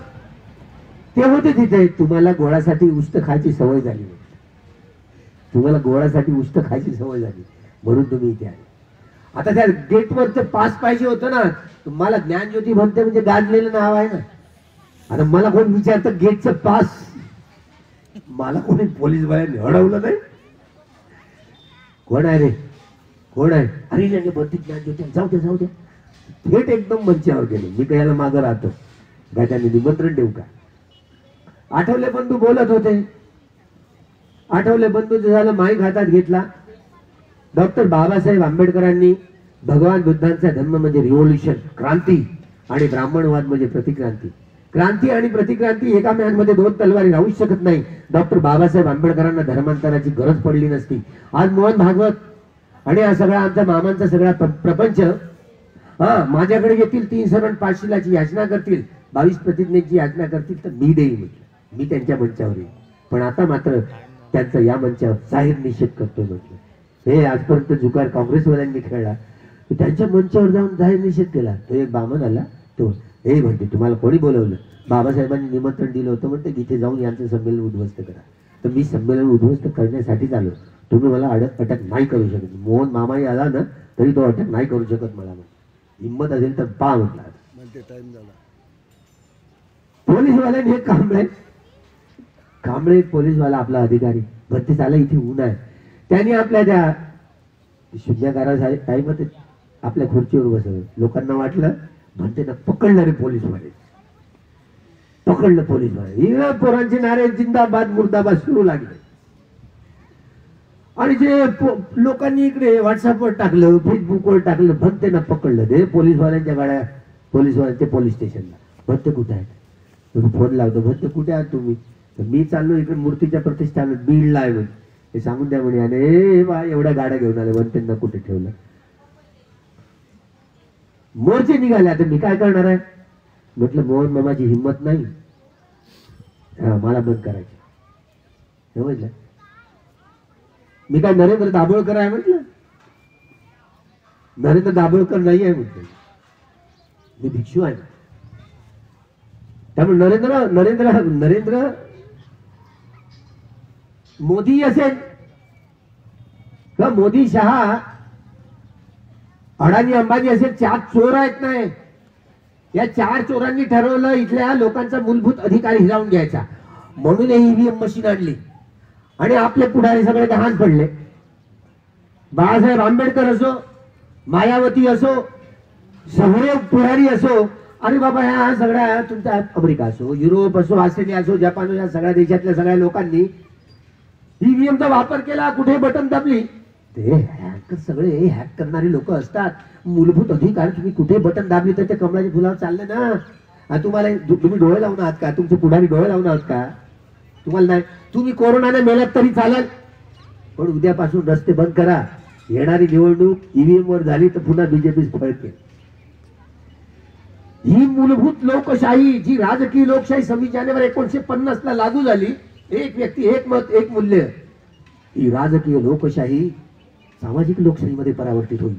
ते होते तिथे. तुम्हाला गोळासाठी उष्ट खायची सवय झाली, तुम्हाला गोळासाठी उष्ट खायची सवय झाली म्हणून तुम्ही इथे आले. आता त्या गेटवरचं पास पाहिजे होतं ना. तुम्हाला ज्ञानज्योती म्हणते म्हणजे गाजलेलं नाव आहे ना. आता मला कोण विचारतं गेटचं पास, मला कोणी पोलीस बाहेर अडवलं नाही. कोण आहे रे, कोण आहे, अरे नाही बद्धी ज्ञानज्योती, जाऊ दे जाऊ दे. थेट एकदम मंचावर गेलो. मी कशाला मागं राहतो, काय त्यांनी निमंत्रण देऊ का. आठवले बंधू बोलत होते. आठवले बंधू झालं माईक हातात घेतला. डॉक्टर बाबासाहेब आंबेडकरांनी भगवान बुद्धांचा धर्म म्हणजे रिव्होल्युशन, क्रांती, आणि ब्राह्मणवाद म्हणजे प्रतिक्रांती. क्रांती आणि प्रतिक्रांती एका मॅनमध्ये दोन तलवारी राहू शकत नाही. डॉक्टर बाबासाहेब आंबेडकरांना धर्मांतराची गरज पडली नसती. आज मोहन भागवत आणि हा सगळा आमच्या मामांचा सगळा प्रपंच माझ्याकडे येतील, 3 सरळ 5 शिलाची याचना करतील, 22 प्रतिज्ञेची याचना करतील तर मी देईल म्हटलं. मी त्यांच्या मंचावर येईल. पण आता मात्र त्यांचा या मंचावर जाहीर निषेध करतोय म्हटलं. हे आजपर्यंत जुगार काँग्रेसवाल्यांनी खेळला, त्यांच्या मंचावर जाऊन जाहीर निषेध केला. तो एक बामण आला, तो हे म्हणते तुम्हाला कोणी बोलवलं. बाबासाहेबांनी निमंत्रण दिलं होतं, म्हणते इथे जाऊन यांचं संमेलन उद्ध्वस्त करा. तर मी संमेलन उद्ध्वस्त करण्यासाठीच आलो, तुम्ही मला अटक नाही करू शकत. मोहन मामाही आला ना तरी तो अटक नाही करू शकत मला. हिंमत असेल तर पा म्हटला. टाइम झाला. पोलीसवाल्याने हे कांबळे पोलीसवाला आपला अधिकारी भरती झाला. इथे ऊन आहे, त्यांनी आपल्या त्या शून्यकारा टाईमात आपल्या खुर्चीवर बसवलं. लोकांना वाटलं म्हणते ना पकडलं रे पोलीसवाले, पकडलं पोलीसवाले. पोरांचे नारे जिंदाबाद मुर्दाबाद सुरू लागले. आणि जे लोकांनी इकडे व्हॉट्सअपवर टाकलं, फेसबुकवर टाकलं, म्हणते ना पकडलं रे पोलीसवाल्यांच्या गाड्या, पोलीसवाल्यांच्या पोलीस स्टेशनला. म्हणते कुठे आहेत, फोन लावतो. म्हणते कुठे आहात तुम्ही. मी चाललो इकडे मूर्तीच्या प्रतिष्ठानात बीडला आहे म्हणे. हे सांगून द्या म्हणे. आणि बा एवढ्या गाड्या घेऊन आले, म्हणते ना कुठे ठेवलं. मोर्चे निघाले. आता मी काय करणार आहे म्हटलं. मोहन मामाची हिंमत नाही, मला बंद करायची. समजलं. मी काय नरेंद्र दाभोळकर आहे म्हटलं. नरेंद्र दाभोळकर नाही आहे म्हटलं, मी भिक्षू आहे. त्यामुळे नरेंद्र नरेंद्र नरेंद्र मोदी असेल का मोदी शहा अडाणी अंबानी असेल, 4 चोर आहेत नाही. या 4 चोरांनी ठरवलं इथल्या लोकांचा मूलभूत अधिकार हिरावून घ्यायचा, म्हणून ईव्हीएम मशीन आणली. आणि आपले पुढारी सगळे दहान पडले. बाळासाहेब आंबेडकर असो, मायावती असो, सहदेव पुढारी असो, अरे बाबा ह्या सगळ्या तुमच्या अमेरिका असो, युरोप असो, ऑस्ट्रेलिया असो, जपान, या सगळ्या देशातल्या सगळ्या लोकांनी ईव्हीएमचा वापर केला. कुठे बटन दाबली, ते हॅकर सगळे हॅक करणारे लोक असतात. मूलभूत अधिकार तुम्ही कुठे बटन दाबली तर ते कमळाच्या फुलावर चालले ना. तुम्हाला तुम्ही डोळे लावून आहात का, तुमचे पुढारी डोळे लावून आहात का, तुम्हाला नाही. तुम्ही कोरोनाने मेलात तरी चालेल, पण उद्यापासून रस्ते बंद करा. येणारी निवडणूक ईव्हीएम वर झाली तर पुन्हा बीजेपी फळकेल. ही मूलभूत लोकशाही, जी राजकीय लोकशाही 26 जानेवारी 1950 ला लागू झाली, एक व्यक्ती एक मत एक मूल्य, ही राजकीय लोकशाही सामाजिक लोकशाहीमध्ये परावर्तित होईल,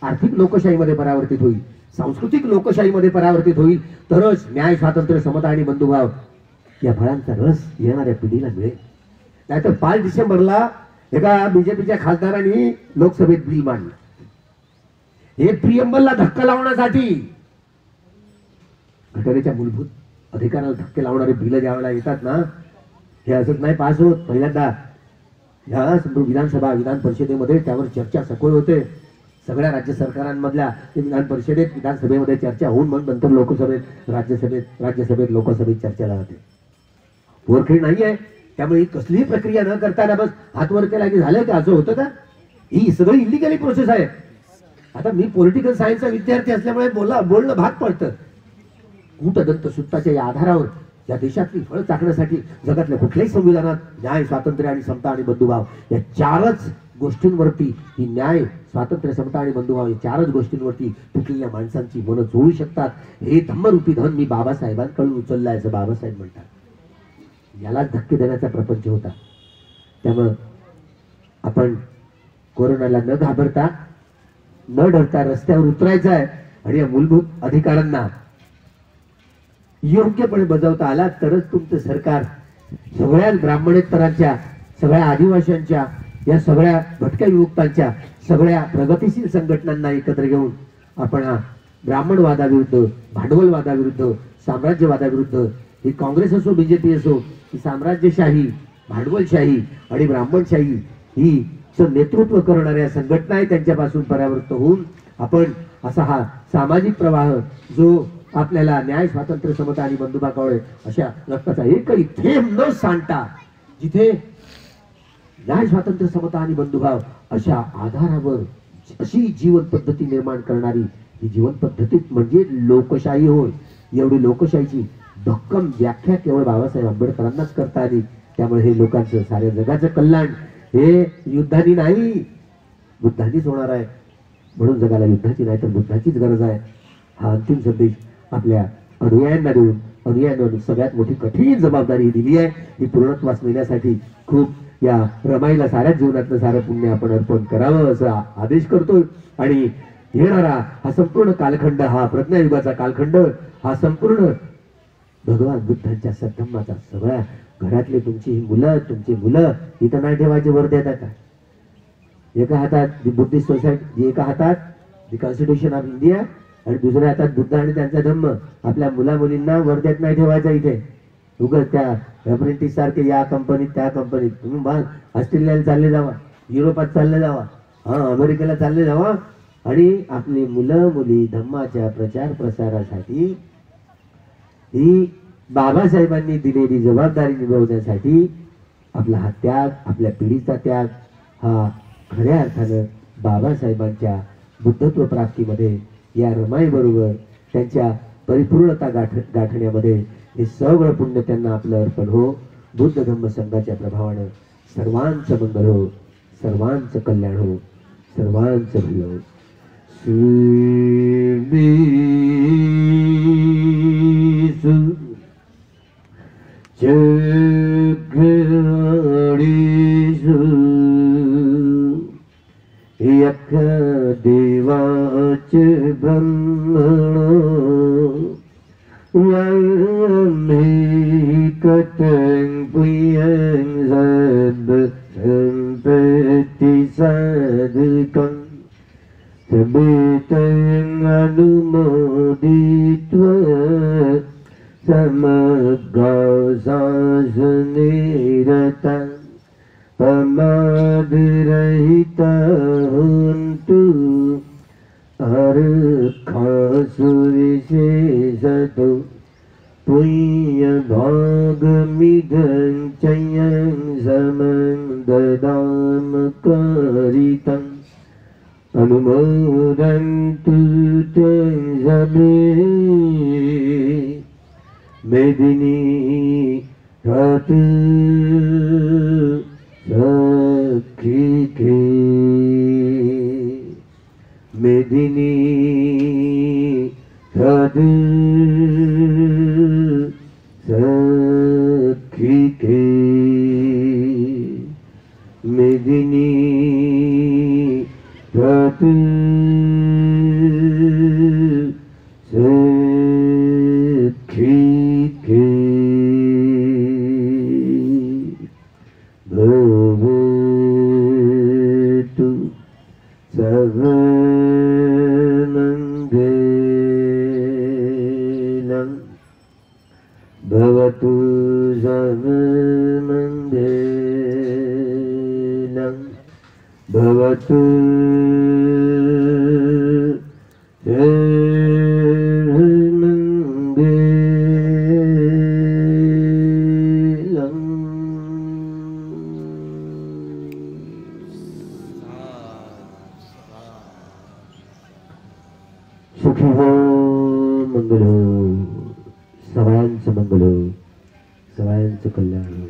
आर्थिक लोकशाहीमध्ये परावर्तित होईल, सांस्कृतिक लोकशाहीमध्ये परावर्तित होईल. तरच न्याय, स्वातंत्र्य, समता आणि बंधुभाव या फळांचा रस येणाऱ्या पिढीला मिळेल. नाहीतर 5 डिसेंबरला एका बीजेपीच्या खासदारांनी लोकसभेत बिल मांडलं. हे प्रियंबलला धक्का लावण्यासाठी, घटनेच्या मूलभूत अधिकाराला धक्के लावणारे बिल ज्यावेळेला येतात ना, हे असंच नाही पास होत. पहिल्यांदा या विधानसभा विधान परिषदेमध्ये त्यावर चर्चा सखोल होते. सगळ्या राज्य सरकारांमधल्या विधान परिषदेत, विधानसभेमध्ये चर्चा होऊन मग नंतर लोकसभेत, राज्यसभेत लोकसभेत चर्चा राहते. पोरखेड नाहीये. त्यामुळे ही कसलीही प्रक्रिया न करताना बस हात वर केला की झालं का, असं होतं का? ही सगळी इलिगली प्रोसेस आहे. आता मी पॉलिटिकल सायन्सचा विद्यार्थी असल्यामुळे बोलणं भाग पडतं. कूटदंत सूत्राच्या या आधारावर या देशातली फळ चाखण्यासाठी जगातल्या कुठल्याही संविधानात न्याय, स्वातंत्र्य आणि समता आणि बंधुभाव या चारच गोष्टींवरती, ही न्याय, स्वातंत्र्य, समता आणि बंधुभाव या चारच गोष्टींवरती तुटलेल्या माणसांची मनं जोडू शकतात. हे धम्मरूपी धन मी बाबासाहेबांकडून उचललं आहे असं बाबासाहेब म्हणतात. यालाच धक्के देण्याचा प्रपंच होता. त्यामुळं आपण कोरोनाला न घाबरता न डरता रस्त्यावर उतरायचं आहे आणि या मूलभूत अधिकारांना योग्यपणे बजावता आला तरच तुमचं सरकार सगळ्या ब्राह्मणेतरांच्या, सगळ्या आदिवासींच्या, या सगळ्या भटक्या युवकांच्या, सगळ्या प्रगतिशील संघटनांना एकत्र घेऊन आपण हा ब्राह्मणवादाविरुद्ध, भांडवलवादाविरुद्ध, साम्राज्यवादाविरुद्ध, ही काँग्रेस असो, बीजेपी असो, ही साम्राज्यशाही, भांडवलशाही आणि ब्राह्मणशाही ही नेतृत्व करणाऱ्या संघटना आहे, त्यांच्यापासून परावृत्त होऊन आपण असा हा सामाजिक प्रवाह जो आपल्याला न्याय, स्वातंत्र्य, समता आणि बंधुभावामुळे अशा रक्ताचा एकही थेंब न सांडता, जिथे न्याय, स्वातंत्र्य, समता आणि बंधुभाव अशा आधारावर अशी जीवन पद्धती निर्माण करणारी ही जीवन पद्धती म्हणजे लोकशाही होय. एवढी लोकशाहीची भक्कम व्याख्या केवळ बाबासाहेब आंबेडकरांनाच करता आली. त्यामुळे हे लोकांचं, साऱ्या जगाचं कल्याण हे युद्धाने नाही, बुद्धांनीच होणार आहे. म्हणून जगाला युद्धाची नाही तर बुद्धाचीच गरज आहे. हा अंतिम संदेश आपल्या अनुयायांना देऊन, अनुयायांना सगळ्यात मोठी कठीण जबाबदारी दिली आहे. ही पूर्णत्वास नेण्यासाठी खूप या रमाईला साऱ्या जीवनातलं सारं पुण्य आपण अर्पण करावं असा आदेश करतोय. आणि येणारा हा संपूर्ण कालखंड, हा प्रज्ञायुगाचा कालखंड, हा संपूर्ण भगवान बुद्धांच्या सद्धम्माचा, सगळ्या घरातले तुमची ही मुलं, तुमची मुलं इथं नाही ठेवायचे वर्ध येतात का? एका हातात दी बुद्धिस्ट सोसायटी, एका हातात दी कॉन्स्टिट्यूशन ऑफ इंडिया आणि दुसऱ्या हातात बुद्ध आणि त्यांचा धम्म. आपल्या मुला मुलींना वर्ध्यात नाही ठेवायचा इथे. उगाच त्या अप्रेंटिस सारखे या कंपनीत त्या कंपनीत. तुम्ही ऑस्ट्रेलियाला चालले जावा, युरोपात चालले जावा, हा अमेरिकेला चालले जावा आणि आपली मुलं मुली धम्माच्या प्रचार प्रसारासाठी ही बाबासाहेबांनी दिलेली जबाबदारी निभावण्यासाठी आपला हा त्याग, आपल्या पिढीचा त्याग हा खऱ्या अर्थानं बाबासाहेबांच्या बुद्धत्व प्राप्तीमध्ये या रमाई बरोबर त्यांच्या परिपूर्णता गाठण्यामध्ये हे सगळं पुण्य त्यांना आपलं अर्पण हो. बुद्ध धम्म संघाच्या प्रभावानं सर्वांचं मंगल हो, सर्वांचं कल्याण हो, सर्वांचं भलं हो. देवाचे ब्रह्मण कटं पुयं सद संपत्ति साधकं सबितं अनुमोदित्वा समग्र शासनिरतं प्रमादरहिता हन्तु अर्कासुरशेषतो पुण्यभागमिदं चयं समं ददाम कारितं अनुमोदन्तु तं समे मेदिनी रातु सखिके मेदिनी रातु सखिके मेदिनी रातु सखिके भवतु सर्वमङ्गलम्. मंगल हो, सगळ्यांचं मंगल हो, सगळ्यांचं कल्याण हो.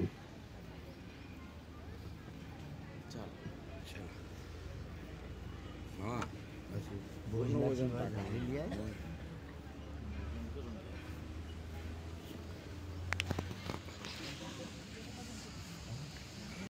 भोजनाची वेळ झालेली आहे.